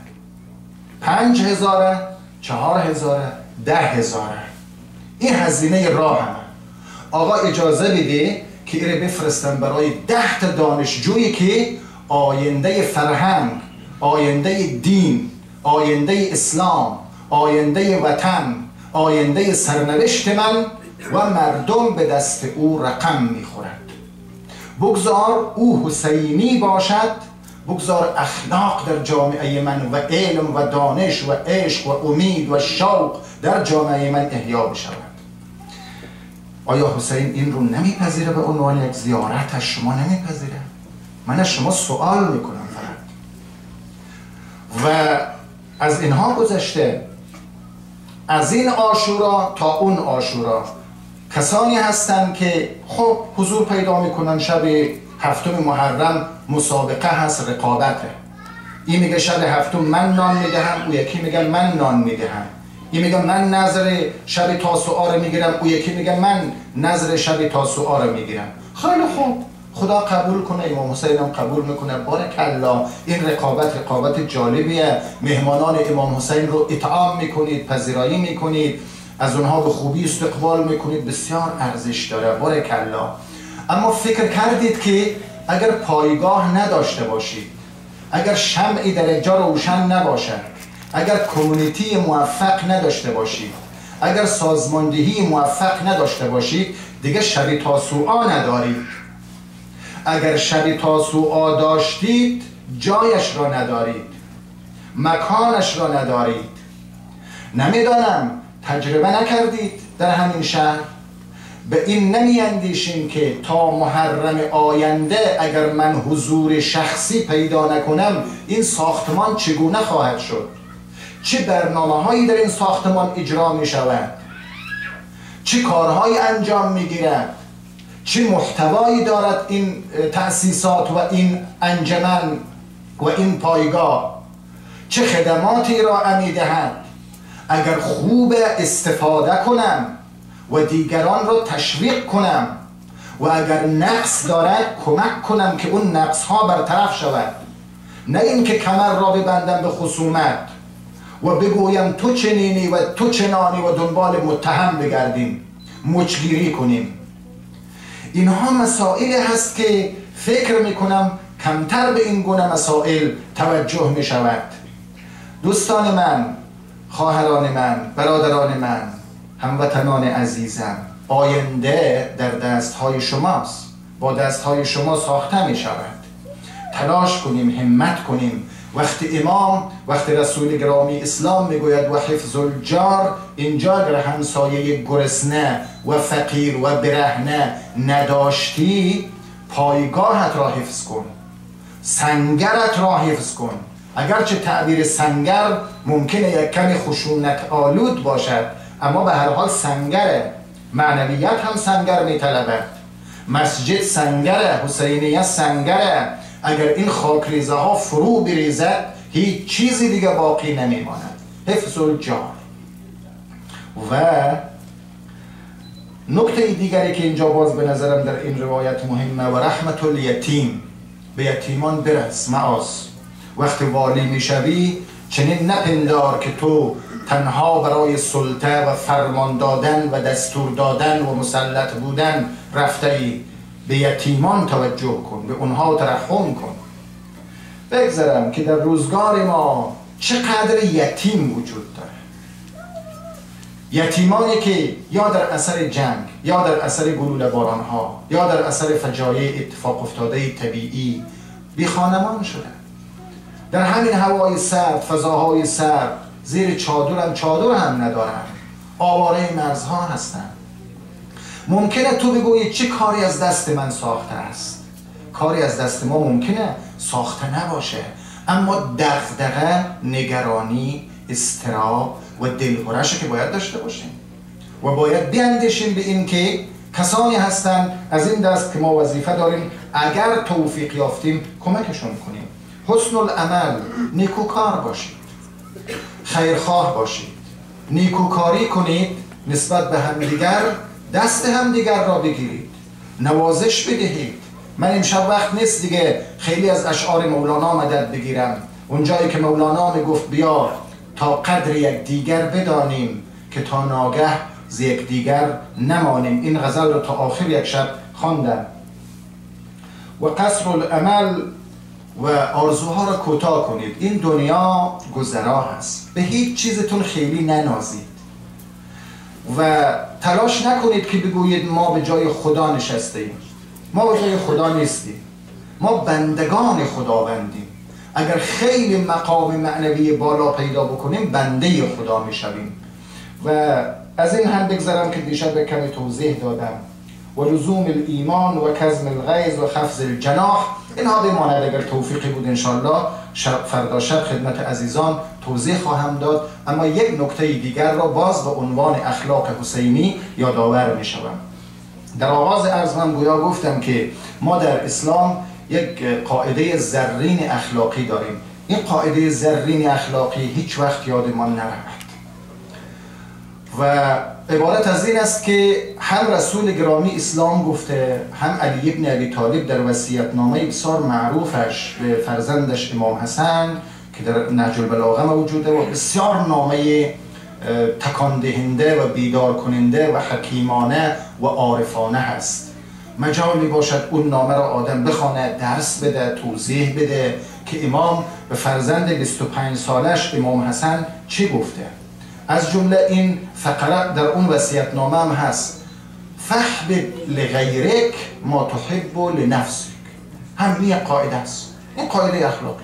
5000 4000 10000 این هزینه راهمه. آقا اجازه بده که ایره بفرستم برای 10 تا دانشجویی که آینده فرهنگ، آینده دین، آینده اسلام، آینده وطن، آینده سرنوشت من و مردم به دست او رقم میخورد. بگذار او حسینی باشد، بگذار اخلاق در جامعه من و علم و دانش و عشق و امید و شوق در جامعه من احیا بشود. آیا حسین این رو نمیپذیره به عنوان یک زیارت؟ از شما نمیپذیره؟ من از شما سوال میکنم فقط. و از اینها گذشته، از این عاشورا تا اون عاشورا کسانی هستند که خب حضور پیدا میکنن. شب 7 محرم مسابقه هست، رقابته. این میگه شب هفتم من نان میدهم، او یکی میگه من نان میدهم. این میگه من نظر شب تاسوعا رو میگیرم، او یکی میگه من نظر شب تاسوعا رو میگیرم. خیلی خوب، خدا قبول کنه، امام حسین هم قبول میکنه. بارکالله، این رقابت جالبیه. مهمانان امام حسین رو اطعام میکنید، پذیرایی میکنید، از اونها به خوبی استقبال میکنید، بسیار ارزش داره. بارکالله. اما فکر کردید که اگر پایگاه نداشته باشید، اگر شمعی در اینجا روشن نباشد، اگر کمیونیتی موفق نداشته باشید، اگر سازماندهی موفق نداشته باشید، دیگه شب تاسوعا ندارید. اگر شب تاسوعا داشتید، جایش را ندارید، مکانش را ندارید. نمیدانم تجربه نکردید در همین شهر؟ به این نمی اندیشیم که تا محرم آینده اگر من حضور شخصی پیدا نکنم این ساختمان چگونه خواهد شد؟ چه برنامه هایی در این ساختمان اجرا می شود؟ چه کارهایی انجام می گیرد؟ چه محتوایی دارد این تأسیسات و این انجمن و این پایگاه؟ چه خدماتی را می دهد؟ اگر خوب استفاده کنم و دیگران را تشویق کنم و اگر نقص دارد کمک کنم که اون نقص ها برطرف شود، نه اینکه کمر را ببندم به خصومت و بگویم تو چنینی و تو چنانی و دنبال متهم بگردیم، مچگیری کنیم. اینها مسائلی هست که فکر میکنم کمتر به این گونه مسائل توجه می شود. دوستان من، خواهران من، برادران من، هموطنان عزیزم، آینده در دستهای شماست، با دستهای شما ساخته می شود. تلاش کنیم، همت کنیم. وقتی رسول گرامی اسلام میگوید و حفظ الجار، اینجا اگر همسایه گرسنه و فقیر و برهنه نداشتی، پایگاهت را حفظ کن، سنگرت را حفظ کن. اگرچه تعبیر سنگر ممکنه یک کمی خشونت آلود باشد، اما به هر حال سنگره. معنویت هم سنگر میطلبد. مسجد سنگره، حسینیه سنگره. اگر این خاکریزه ها فرو بریزد هیچ چیزی دیگه باقی نمیماند. حفظ الجار. و نکته دیگری که اینجا باز به نظرم در این روایت مهمه و رحمت الیتیم، به یتیمان برس معاص. وقتی والی میشوی چنین نپندار که تو تنها برای سلطه و فرمان دادن و دستور دادن و مسلط بودن رفته ای. به یتیمان توجه کن، به اونها ترحم کن. بگذارم که در روزگار ما چقدر یتیم وجود داره. یتیمانی که یا در اثر جنگ، یا در اثر گلوله بارانها، یا در اثر فجایع اتفاق افتاده طبیعی بی خانمان شدن. در همین هوای سرد، فضاهای سرد، زیر چادر هم ندارن، آواره مرزها هستن. ممکنه تو بگویی چه کاری از دست من ساخته است؟ کاری از دست ما ممکنه ساخته نباشه، اما دغدغه، نگرانی، اضطراب و دلهرشه که باید داشته باشیم و باید بیندیشیم به این که کسانی هستن از این دست که ما وظیفه داریم اگر توفیق یافتیم کمکشون کنیم. حسن العمل، نیکوکار باشید، خیرخواه باشید، نیکوکاری کنید، نسبت به همدیگر دست همدیگر را بگیرید، نوازش بدهید. من امشب وقت نیست دیگه خیلی از اشعار مولانا مدد بگیرم. اونجایی که مولانا میگفت بیا تا قدر یک دیگر بدانیم که تا ناگه ز یک دیگر نمانیم. این غزل رو تا آخر یک شب خواندم. و قصر الامل و آرزوها را کوتاه کنید. این دنیا گذرا هست، به هیچ چیزتون خیلی ننازید و تلاش نکنید که بگویید ما به جای خدا نشسته ایم. ما به جای خدا نیستیم، ما بندگان خداوندیم. اگر خیلی مقام معنوی بالا پیدا بکنیم بنده خدا میشویم. و از این هم بگذارم که دیشب کمی توضیح دادم. و لزوم الایمان و کظم الغیظ و خفض الجناح، اینها بماند. اگر توفیقی بود انشالله فردا شب خدمت عزیزان توضیح خواهم داد. اما یک نکته دیگر را باز به عنوان اخلاق حسینی یادآور می شوم. در آغاز عرض من گویا گفتم که ما در اسلام یک قاعده زرین اخلاقی داریم. این قاعده زرین اخلاقی هیچ وقت یادمان نرود و عبارت از این است که هم رسول گرامی اسلام گفته، هم علی ابن ابی طالب در وصیت‌نامه بسیار معروفش به فرزندش امام حسن که در نهج البلاغه موجوده و بسیار نامه تکان دهنده و بیدار کننده و حکیمانه و عارفانه هست. مجالی باشد اون نامه را آدم بخونه، درس بده، توضیح بده که امام به فرزند 25 سالش امام حسن چی گفته. از جمله این فقره در اون وصیت‌نامه هم هست: فحبب لغیرک ما تحب لنفسک. همین قاعده است، این قاعده اخلاقی.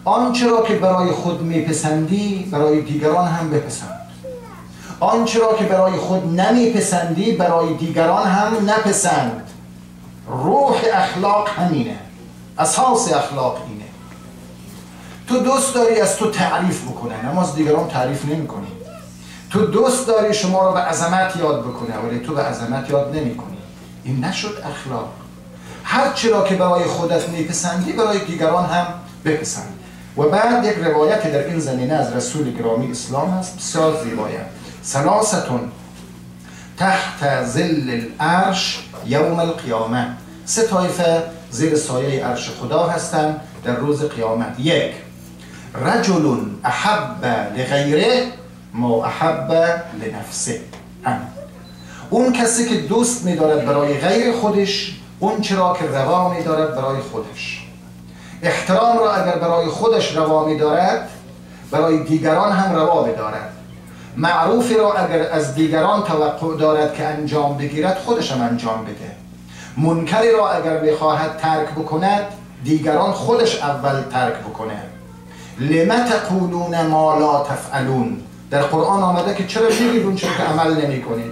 آنچه را که برای خود میپسندی برای دیگران هم بپسند، آنچه را که برای خود نمیپسندی برای دیگران هم نپسند. روح اخلاق همینه، اساس اخلاق اینه. تو دوست داری از تو تعریف بکنن اما از دیگران تعریف نمی کنی. تو دوست داری شما را به عظمت یاد بکنه ولی تو به عظمت یاد نمی کنی. این نشد اخلاق. هر چی را که برای خودت میپسندی برای دیگران هم بپسند. و بعد یک روایت در این زمینه از رسول گرامی اسلام هست بسیار زیبایه: ثلاثتون تحت ظل العرش یوم القیامه. 3 طایفه زیر سایه عرش خدا هستند در روز قیامت. 1 رجل احب لغیره ما احب لنفسه. اون کسی که دوست می‌دارد برای غیر خودش اون چرا که روا می‌دارد برای خودش. احترام را اگر برای خودش روا می‌دارد برای دیگران هم روا بدارد. معروفی را اگر از دیگران توقع دارد که انجام بگیرد خودش هم انجام بده. منکری را اگر بخواهد ترک بکند دیگران خودش اول ترک بکنه. لم تقولون ما لا تفعلون. در قرآن آمده که چرا میگید اون چرا که عمل نمی کنید.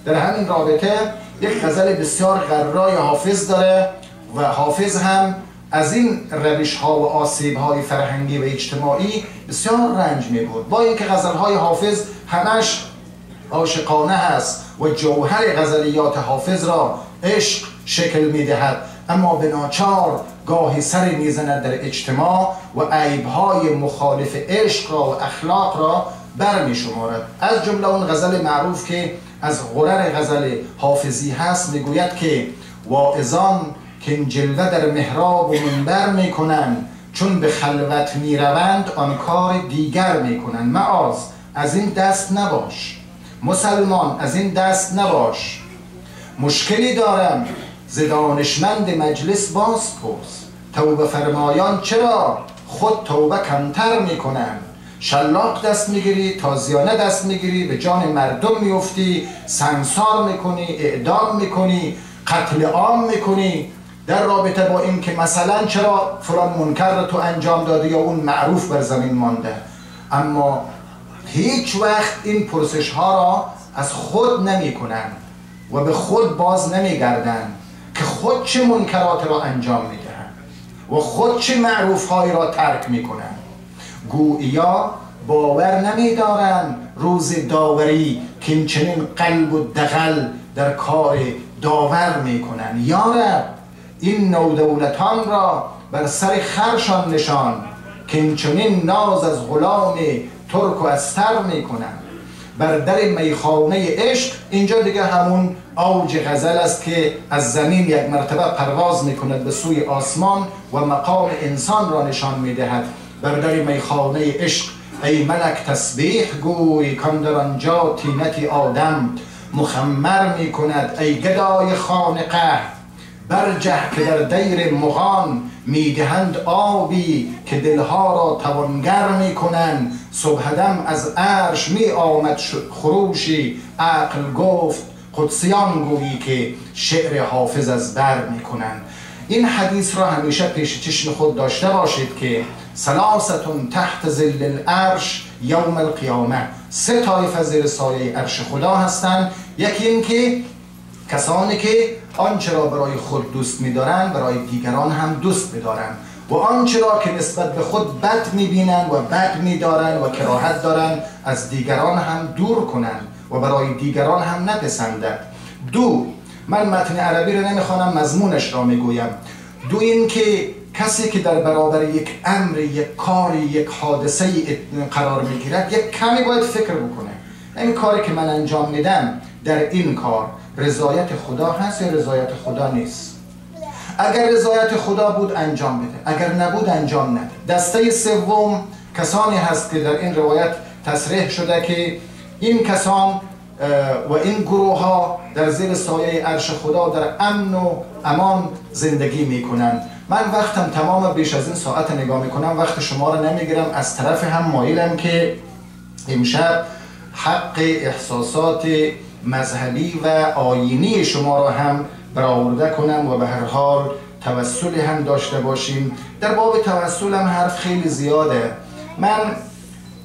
در همین رابطه یک غزل بسیار غرای حافظ داره و حافظ هم از این روش ها و آسیب های فرهنگی و اجتماعی بسیار رنج می بود. با اینکه غزل های حافظ همش عاشقانه هست و جوهر غزلیات حافظ را عشق شکل می دهد اما به ناچار گاهی سر میزند در اجتماع و عیب‌های مخالف عشق را و اخلاق را برمی شمارد. از جمله اون غزل معروف که از غرر غزل حافظی هست میگوید که واعظان که جلوه در محراب و منبر میکنند چون به خلوت میروند آن کار دیگر میکنند. معاذ از این دست نباش مسلمان، از این دست نباش. مشکلی دارم ز دانشمند مجلس باز پرس. توبه فرمایان چرا خود توبه کمتر میکنن؟ شلاق دست میگیری، تازیانه دست میگیری، به جان مردم میفتی، سنگسار میکنی، اعدام میکنی، قتل عام میکنی در رابطه با این که مثلا چرا فلان منکر رو تو انجام دادی یا اون معروف بر زمین مانده. اما هیچ وقت این پرسش ها را از خود نمی کنن و به خود باز نمی گردن که خود چه منکرات را انجام می دهند و خود چه معروف های را ترک می کنند. گویا باور نمی دارن روز داوری که این چنین قلب و دغل در کار داور می کنن. یا رب این نودولتان را بر سر خرشان نشان که این چنین ناز از غلام ترک و استر می کنن. بر در میخانه عشق، اینجا دیگه همون اوج غزل است که از زمین یک مرتبه پرواز می کند به سوی آسمان و مقام انسان را نشان می دهد. بر در میخانه عشق ای ملک تسبیح گوی کان در آنجا طینت آدم مخمر می کند. ای گدای خانقه برجه که در دیر مغان میدهند آبی که دلها را توانگر میکنند. صبحدم از عرش می آمد خروشی عقل گفت قدسیان گویی که شعر حافظ از بر میکنند. این حدیث را همیشه پیش چشم خود داشته باشید که ثلاثتون تحت ظل العرش یوم القیامه. 3 طایفه زیر سایه عرش خدا هستند. یکی این که کسانی که آنچه را برای خود دوست می‌دارند برای دیگران هم دوست می‌دارند و آنچه را که نسبت به خود بد می‌بینند و بد می‌دارند و کراهت دارند از دیگران هم دور کنند و برای دیگران هم نپسندند. 2 من متن عربی رو نمی‌خوانم، مضمونش را می‌گویم. 2 این که کسی که در برابر یک امر، یک کاری، یک حادثه قرار میگیرد یک کمی باید فکر بکنه. این کاری که من انجام میدم در این کار رضایت خدا هست یا رضایت خدا نیست؟ اگر رضایت خدا بود انجام بده، اگر نبود انجام نده. دسته سوم کسانی هست که در این روایت تصریح شده که این کسان و این گروه ها در زیر سایه عرش خدا در امن و امان زندگی میکنند. من وقتم تمام بیش از این ساعت نگاه میکنم، وقت شما رو نمیگیرم. از طرف هم مایلم که امشب حق احساسات مذهبی و آیینی شما را هم برآورده کنم و به هر حال توسلی هم داشته باشیم. در باب توسل هم حرف خیلی زیاده. من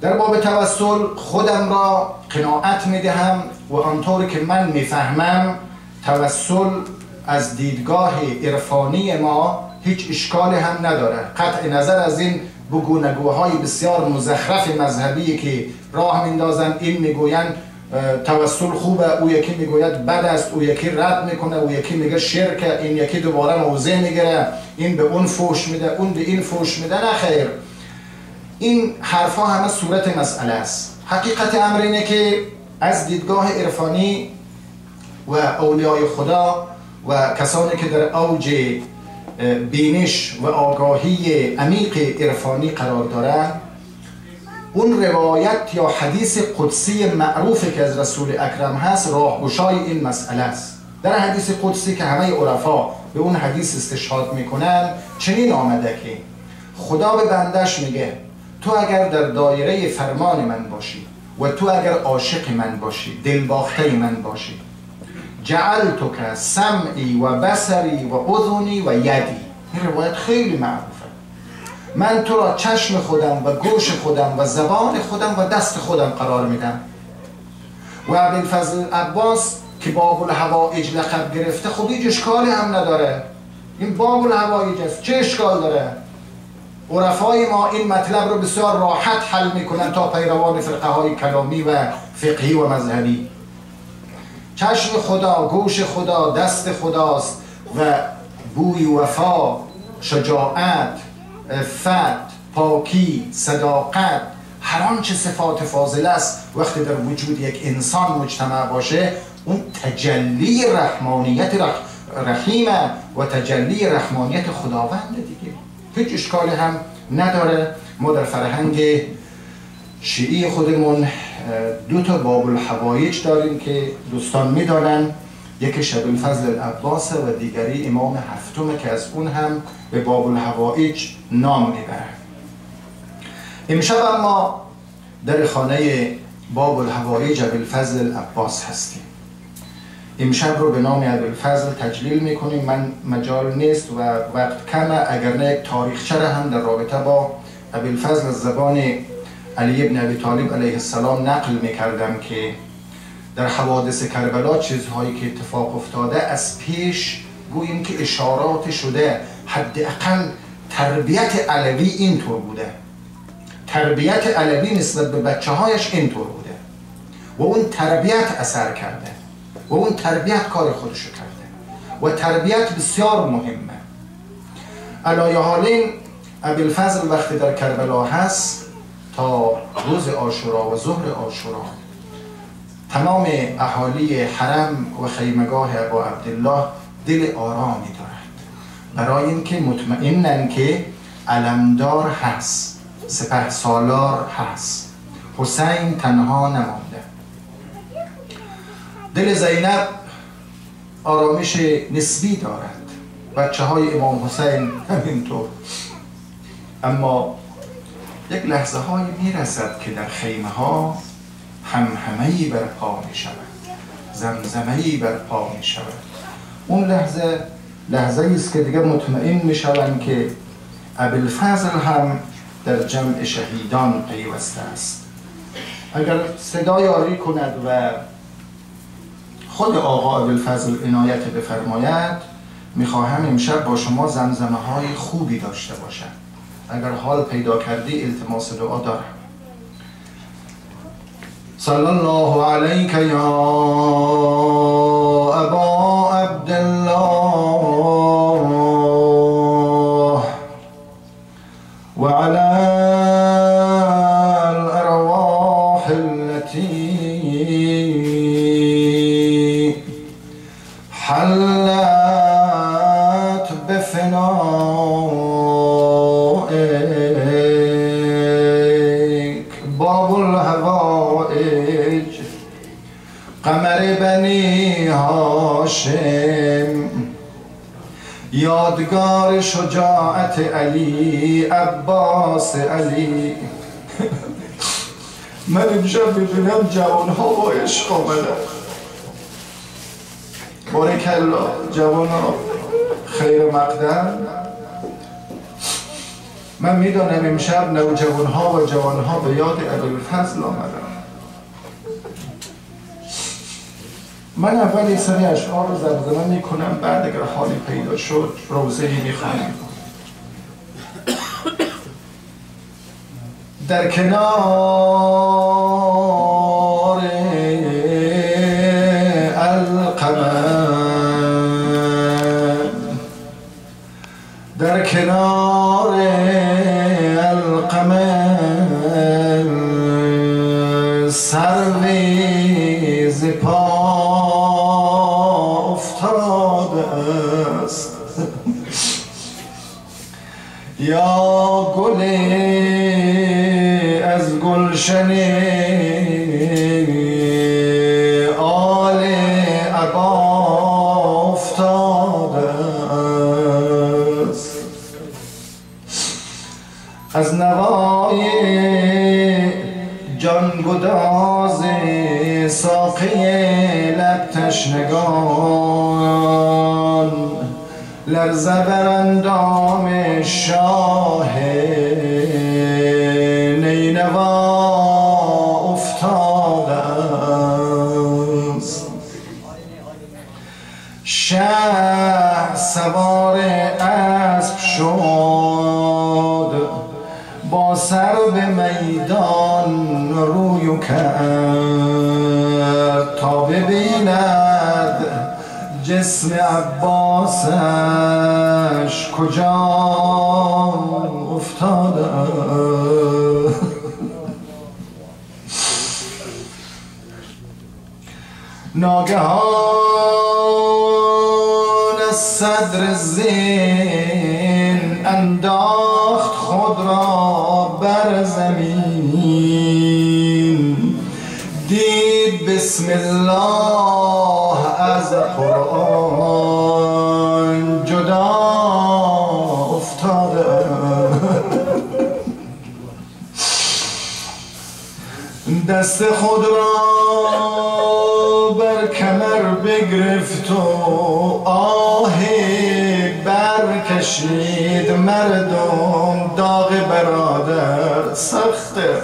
در باب توسل خودم را قناعت میدهم و آنطوری که من میفهمم توسل از دیدگاه عرفانی ما هیچ اشکالی هم نداره. قطع نظر از این بگونگوهای بسیار مزخرف مذهبی که راه میندازن، این میگویند توسل خوبه، او یکی میگوید بد است، او یکی رد میکنه، او یکی میگه شرکه، این یکی دوباره موضع میگیره، این به اون فوش میده، اون به این فوش میده. نه خیر، این حرفا همه صورت مسئله است. حقیقت امر اینه که از دیدگاه عرفانی و اولیای خدا و کسانی که در اوج بینش و آگاهی عمیق عرفانی قرار دارند، اون روایت یا حدیث قدسی معروفی که از رسول اکرم هست راهگشای این مسئله است. در حدیث قدسی که همه عرفا به اون حدیث استشهاد میکنن چنین آمده که خدا به بندش میگه تو اگر در دایره فرمان من باشی و تو اگر عاشق من باشی، دلباخته من باشی، جعلتک سمعی و بصری و اذنی و یدی. این روایت خیلی معروفه. من تو را چشم خودم و گوش خودم و زبان خودم و دست خودم قرار میدم. و ابوالفضل عباس که باب الحوائج لقب گرفته، خب هیچ اشکالی هم نداره. این باب الحوائج است، چه اشکال داره؟ عرفای ما این مطلب رو بسیار راحت حل میکنن تا پیروان فرقه های کلامی و فقهی و مذهبی. چشم خدا، گوش خدا، دست خداست و بوی وفا، شجاعت، عفت، پاکی، صداقت، هر آنچه صفات فاضله است وقتی در وجود یک انسان مجتمع باشه، اون تجلی رحمانیت رحیمه و تجلی رحمانیت خداوند دیگه. هیچ اشکالی هم نداره. ما در فرهنگ شیعی خودمون دو تا باب الحوائج داریم که دوستان میدانن، یکی ابوالفضل العباس و دیگری امام هفتمه که از اون هم به باب الحوائج نام میبرن. امشب ما در خانه باب الحوائج ابوالفضل العباس هستیم. امشب رو به نام ابوالفضل تجلیل میکنیم. من مجال نیست و وقت کمه، اگر نه یک تاریخچه را هم در رابطه با ابوالفضل از زبان علی ابن ابی طالب علیه السلام نقل میکردم که در حوادث کربلا چیزهایی که اتفاق افتاده از پیش گوییم که اشارات شده. حداقل تربیت علوی اینطور بوده، تربیت علوی نسبت به بچه هایش اینطور بوده و اون تربیت اثر کرده و اون تربیت کار خودشو کرده و تربیت بسیار مهمه. علایه حالین ابوالفضل وقتی در کربلا هست تا روز عاشورا و ظهر عاشورا تمام اهالی حرم و خیمگاه ابا عبدالله دل آرامی دارند، برای اینکه مطمئنن که علمدار هست، سپه سالار هست، حسین تنها نمانده. دل زینب آرامش نسبی دارد، بچه های امام حسین همینطور. اما یک لحظه های میرسد که در خیمه ها همهمه‌ای برپا می شود، زمزمه‌ای برپا می شود. اون لحظه است که دیگه مطمئن می شوند که ابوالفضل هم در جمع شهیدان پیوسته است. اگر صدا یاری کند و خود آقا ابوالفضل عنایت بفرماید، میخواهم امشب با شما زمزمه های خوبی داشته باشم. اگر حال پیدا کردی التماس دعا دارم. صلی الله علیک یا ابا عبدالله حلت به فنائک باب الحوائج قمر بنی هاشم یادگار شجاعت علی عباس علی. من امشب میبینم جوانها با عشق آمدن. بارکالله جوانها خیر مقدم. من میدانم امشب نوجوانها و جوانها به یاد ابوالفضل آمدن. من اول یه سری اشعار رو زمزمه میکنم، بعد اگر حالی پیدا شد روضه‌ای میخوانم. در کنار القمر، در کنار القمر سروی ز پا افتاده است. یا گل از گلشن آل عبا افتاده است. از نوای جانگداز ساقی لب تشنگان لرزه بر اندام شاه نینوا افتاده است. شه سوار اسب شد با سر به میدان روی کرد تا ببیند جسم عباسش کجا افتاده. ناگهان از صدر زین انداخت خود را بر زمین، دید بسم الله از قرآن جدا افتاده. دست خود را بر کمر بگرفت و آهی برکشید. مردم داغ برادر سخته،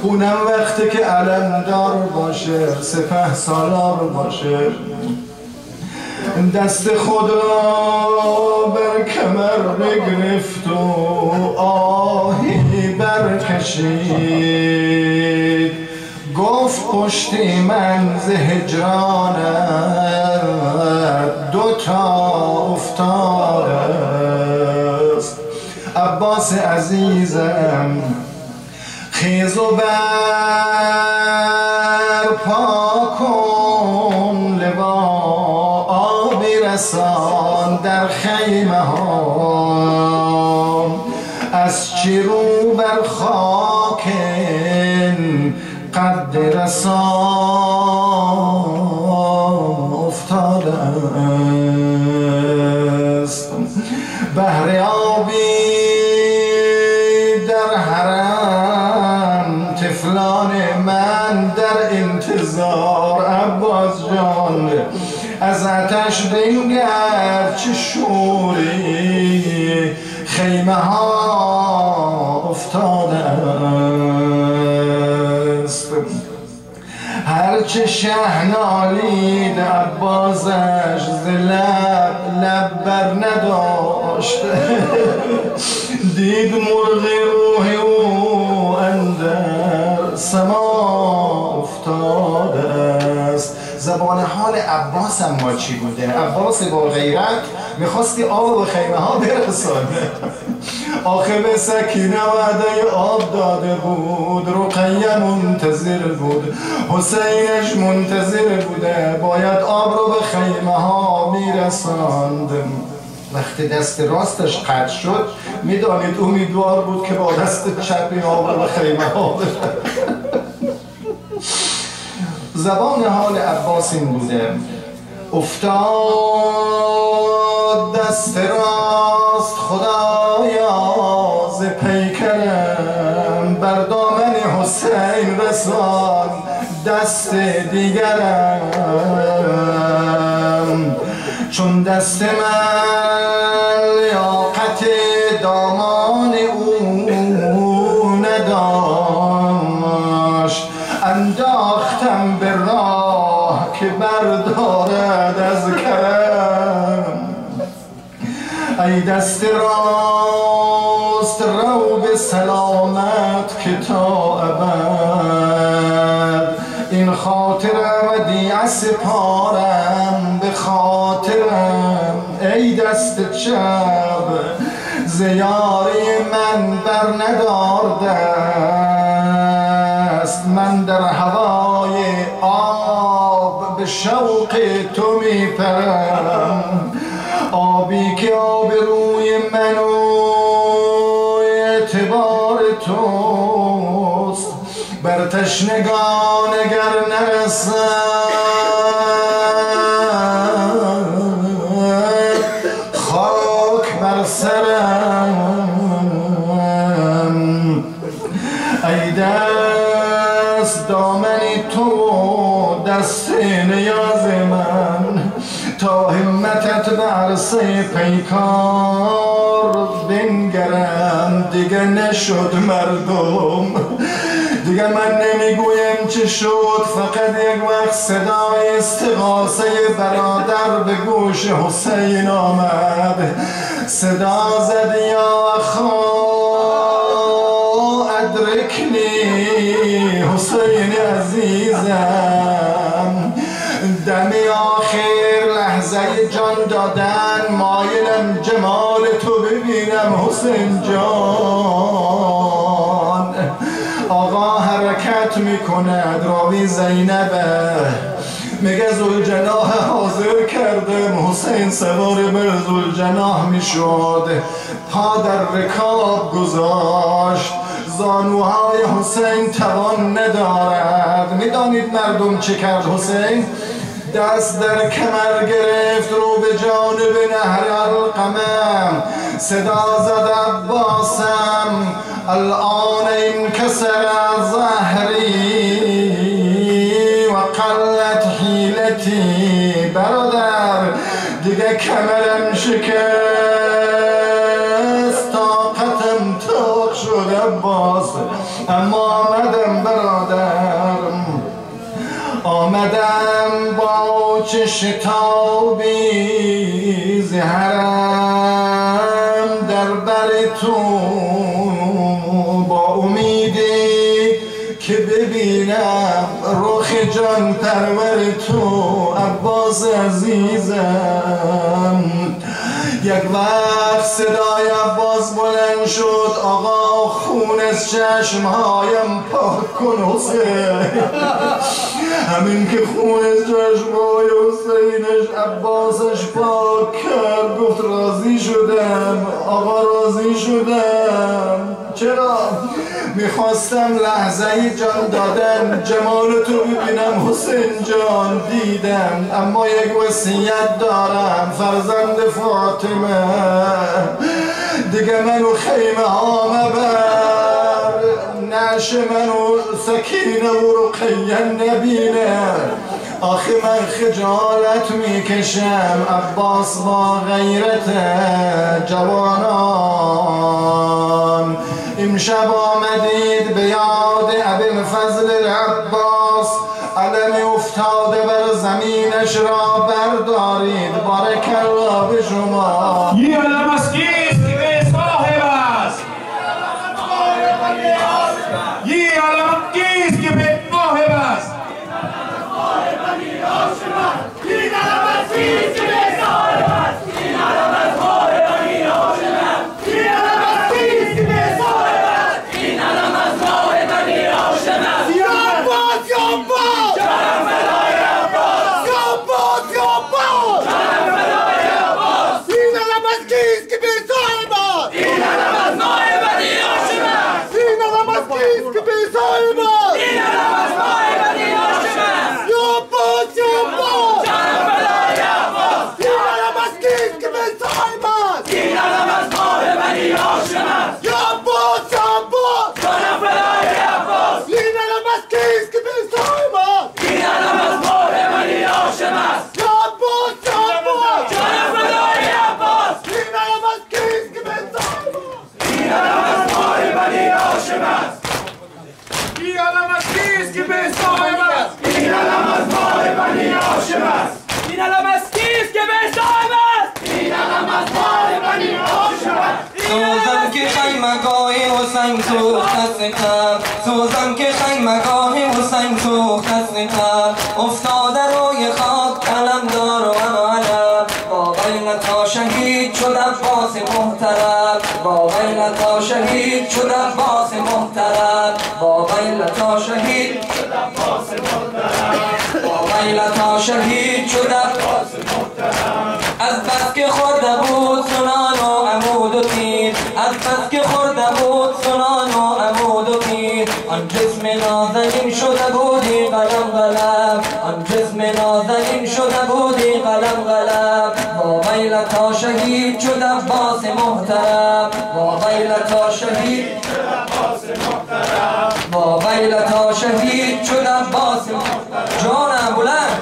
اونم وقتی که علمدار باشه، سپه سالار باشه. دست خود را بر کمر بگرفت و آهی برکشید. گفت پشتی من ز هجرانت دوتا افتاده است. عباس عزیزم خیز و برپا کن، لوا آبی رسان در خیمه ها. از چیرو بر خاک قد رسان افتاده است. بحر آبی در حرم، طفلان من در انتظار. عباس جان از آتش بنگر چه شوری، خیمه ها افتاده است. هرچه شه نالید عباسش ز لب بر نداشت. دید مرغ روح او اندر سما افتاده است. زبان حال عباس اما چی بوده؟ عباس با غیرت میخواستی آب و خیمه ها برسانه. آخه به سکینه وعده آب داده بود، رقیه منتظر بود، حسینش منتظر بوده، باید آب رو به خیمه ها میرساند. وقتی دست راستش قطع شد میدانید امیدوار بود که با دست چپ این آب رو به خیمه ها بره. زبان حال عباس این بوده: افتاد دست راست خدایا ز پیکرم، بر دامن حسین رسان دست دیگرم. چون دست من لیاقت دامان او نداشت، انداختم به راه که بردارد از کرم. ای دست راست رو به سلامت که تا ابد، این خاطرم ودیعه سپارم به خاطرم. ای دست چپ ز یاری من بر ندار دست، من در هوای آب به شوق تو می پرم. آبی که آب روی من و اعتبار توست، بر تشنگان اگر نرسد خاک بر سرم. ای دست دامنی تو دست نیاز من، تا همتت به عرصه پیکار بنگرم. دیگه نشد مردم، دیگه من نمیگویم چه شد، فقط یک وقت صدای استغاثه برادر به گوش حسین آمد. صدا زد: یا اخا ادرکنی، حسین عزیزم، دمی آخر لحظه جان دادن، مایلم جمال تو ببینم حسین جان. آقا حرکت میکند، راوی زینبه میگه ذوالجناح حاضر کردم. حسین سوار بر ذوالجناح میشد، پا در رکاب گذاشت، زانوهای حسین توان ندارد. میدانید مردم چه کرد حسین؟ دست در کمر گرفت، رو به جانب نهر القمم. صدا زد: عباسم الان انکسر ظهری و قلت حیلتی. برادر دیگه کمرم شکست، طاقتم تاق شد عباس، اما آمدم برادر، آمدم با چه شتابی زهرم در بر تو، با امیدی که ببینم رخ جان پرور تو عباس عزیزم. یک وقت صدای عباس بلند شد: آقا خون از چشمهایم پاک کن حسین. همین که خون از چشمهای حسینش عباسش پاک کرد، گفت راضی شدم آقا، راضی شدم. چرا؟ میخواستم لحظه جان دادن جمال تو ببینم حسین جان، دیدم، اما یک وصیت دارم فرزند فاطمه، دیگه منو خیمه ها مبر، نعش منو سکینه و رقیه نبینه. آخه من خجالت میکشم عباس با غیرت جوانان. امشب آمدید به یاد ابوالفضل عباس، علم افتاده بر زمینش را بردارید. بارک الله به شما. یه علم است کیست که به صاحب است، یه علم کیست که به صاحب است. این علم از که به صاحب است این علم از ماه بنی هاشم است یا عباس یا عباس جان فدای عباس این علم از کیست که به صاحب است این علم از ماه بنی هاشم است یا عباس یا عباس جان فدای عباس این علم از کیست که به صاحب است این علم از ماه بنی هاشم است یا عباس یا عباس جان فدای عباس این علم از کیست که به صاحب است این علم از ماه بنی هاشم است این علم از کیست که به صاحب است این علم از ماه بنی هاشم است این علم از کیست که به صاحب است این علم از ماه بنی هاشم است سوزم که خیمگاه حسین سوخت از ستم سوزم که خیمگاه حسین سوخت از ستم افتاده روی خاک علمدار و علم با غیرتا شهید شد عباس محترم با غیرتا شهید شد عباس محترم با غیرتا شهید شد عباس محترم با غیرتا شهید شد عباس محترم از بس که خورده بود سنان و عمود و تیر از بس که خورده بود سنان و عمود و تیر آن جسم نازنین شده بودی قلم قلم آن جسم نازنین شده بودی قلم قلم با غیرتا شهید شد عباس محترم با غیرتا شهید شد عباس محترم با غیرتا شهید شد عباس محترم جانم بلند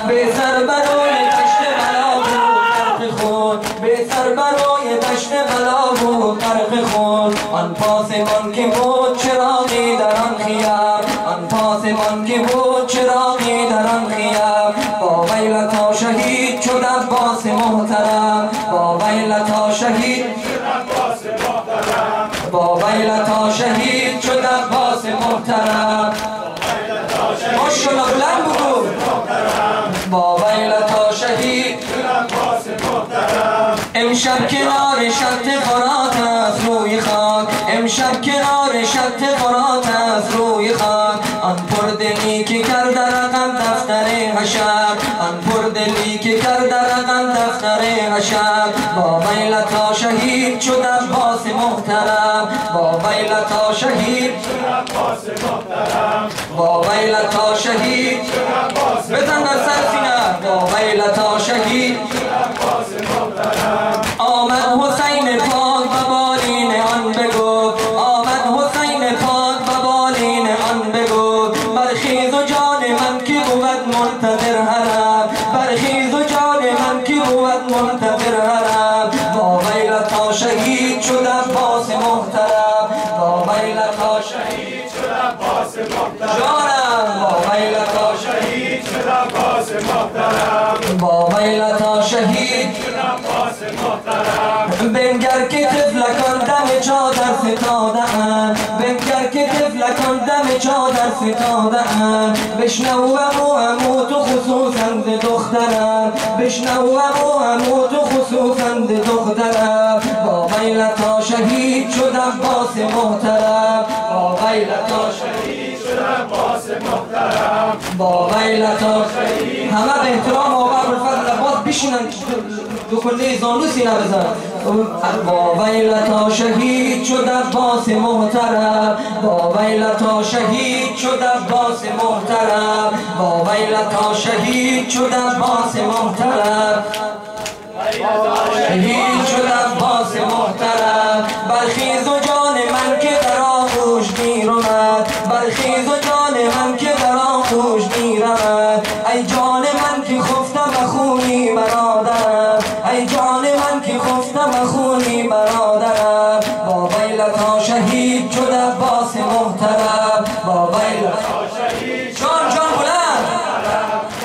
به سر برای دشت بلا بود غرق خون به سر برای دشت بلا بود غرق خون آن پاسبان که بود چراغی در آن خیام آن پاسبان که بود چراغی در آن خیام با غیرتا شهید شد عباس محترم با غیرتا شهید شد عباس محترم با غیرتا شهید شد عباس محترم ماشاءالله بلند بگو با غیرتا شهید امشب کنار شط فرات است روی خاک امشب کنار شط فرات است روی خاک آن پردلی که کرده رقم دفتر حشر آن پردلی که کرده رقم دفتر حشر با غیرتا شهید شد عباس محترم با غیرتا شهید شد عباس محترم با غیرتا شهید شد عباس بزن در سر سینه با غیرتا شهید شد عباس محترم آمد حسین پاک و بالین آن بگو آمد حسین پاک و بالین آن بگو برخیز و جان من که بود منتظر حرم برخیز و جان من که بود منتظر حرم با غیرتا شهید شد عباس محترم با غیرتا شهید شد عباس محترم جانم با غیرتا شهید شد عباس محترم با غیرتا شهید شد عباس محترم بنگر که طفلکان دم چادر ستاده‌اند بنگر که طفلکان دم چادر ستاده‌اند بشنو عمو تو خصوصا ز دخترم بشنو عمو تو خصوصا ز دخترم با غیرتا شهید شد عباس محترم با غیرتا شهید شد عباس محترم با غیرتا شهید همه به احترام آقا ابوالفضل عباس بشینن دو کله زانو سینه بزن با غیرتا شهید شد عباس محترم با غیرتا شهید شد عباس محترم با غیرتا شهید شد عباس محترم شهید شد عباس محترم برخیز و جان من که در آغوش گیر آمد برخیز و جان من که در آغوش گیر آمد ای جان من که خفتم خونی برادرم ای جان من که خفتم خونی برادرم با غیرتا شهید شد عباس محترم با غیرتا شهید جان بلند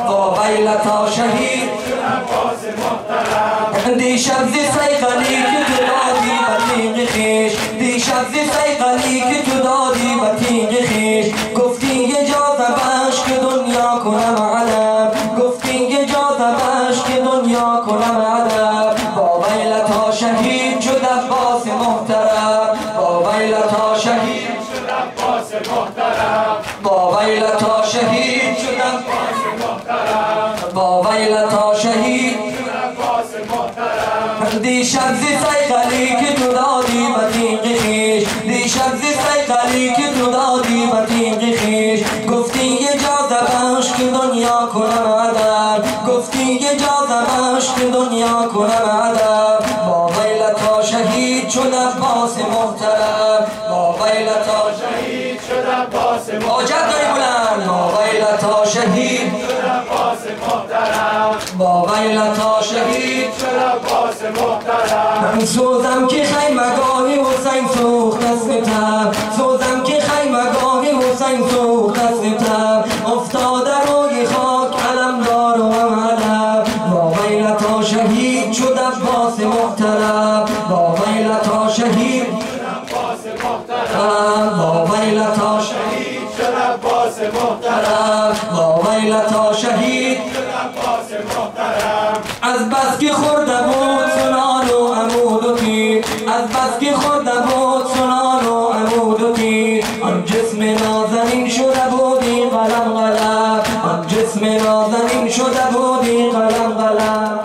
با غیرتا شهید شد عباس محترم دیشب زی سیقلی که تو دادی بطیق خیش دیشب زی سیقلی که تو دادی بطیق خیش گفتی یه جاذبه‌اش که دنیا کنم علم گفتی یه جاذبه‌اش که دنیا کنم علم با غیرتا شهید شد عباس محترم با غیرتا شهید شد عباس محترم با غیرتا شهید شد عباس محترم با غیرتا شهید شد عباس محترم دیشب زی سیقلی که تو دادی به تیغ خیش دیشب زی سیقلی که تو دادی به تیغ خیش گفتی اجازه بخش که دنیا کنم ادب گفتی اجازه بخش که دنیا کنم ادب با ویلتا شهید شد عباس محترم با ویلتا شهید شد عباس محترم آجت داری بلند با ویلتا شهید شد عباس محترم با ویلتا شهید شد عباس محترم من سوزم که خیمگاهی حسین سوخت از ستم سوزم که خیمگاهی حسین سوخت از ستم افتاده روی خاک علمدار و علم با ویلتا شهید شد عباس محترم با ویلتا شهید شد عباس محترم با ویلتا شهید شد عباس محترم با ویلتا شهید شد عباس محترم از بس که خورده بود سنان و عمود و تیر از بس که خورده بود سنان و عمود و تیر آن جسم نازنین شده بودی قلم قلم آن جسم نازنین شده بودی قلم قلم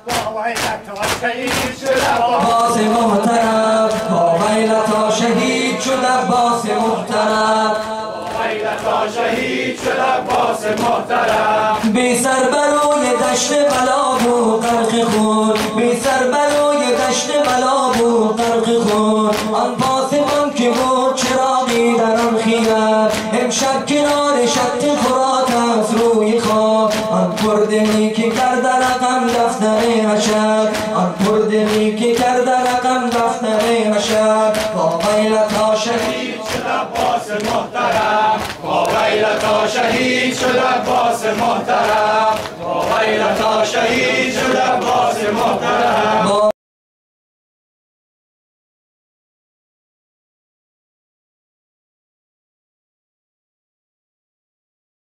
با ویلتا شهید شد عباس محترم با ویلتا شهید شد عباس محترم شهید شد عباس محترم بی سر بروی دشت بلا بود غرق خون بی سر بروی دشت بلا بود غرق خون آن پاسبان که بود چراغی در آن خیمه امشب کنار شط فرات است روی خواب آن پردنی که کرده رقم دفتر حشر آن پردنی که کرده رقم دفتر حشر با ویلتا شهید شد عباس محترم با ویلتا شهید شد عباس محترم با ویلتا شهید شد عباس محترم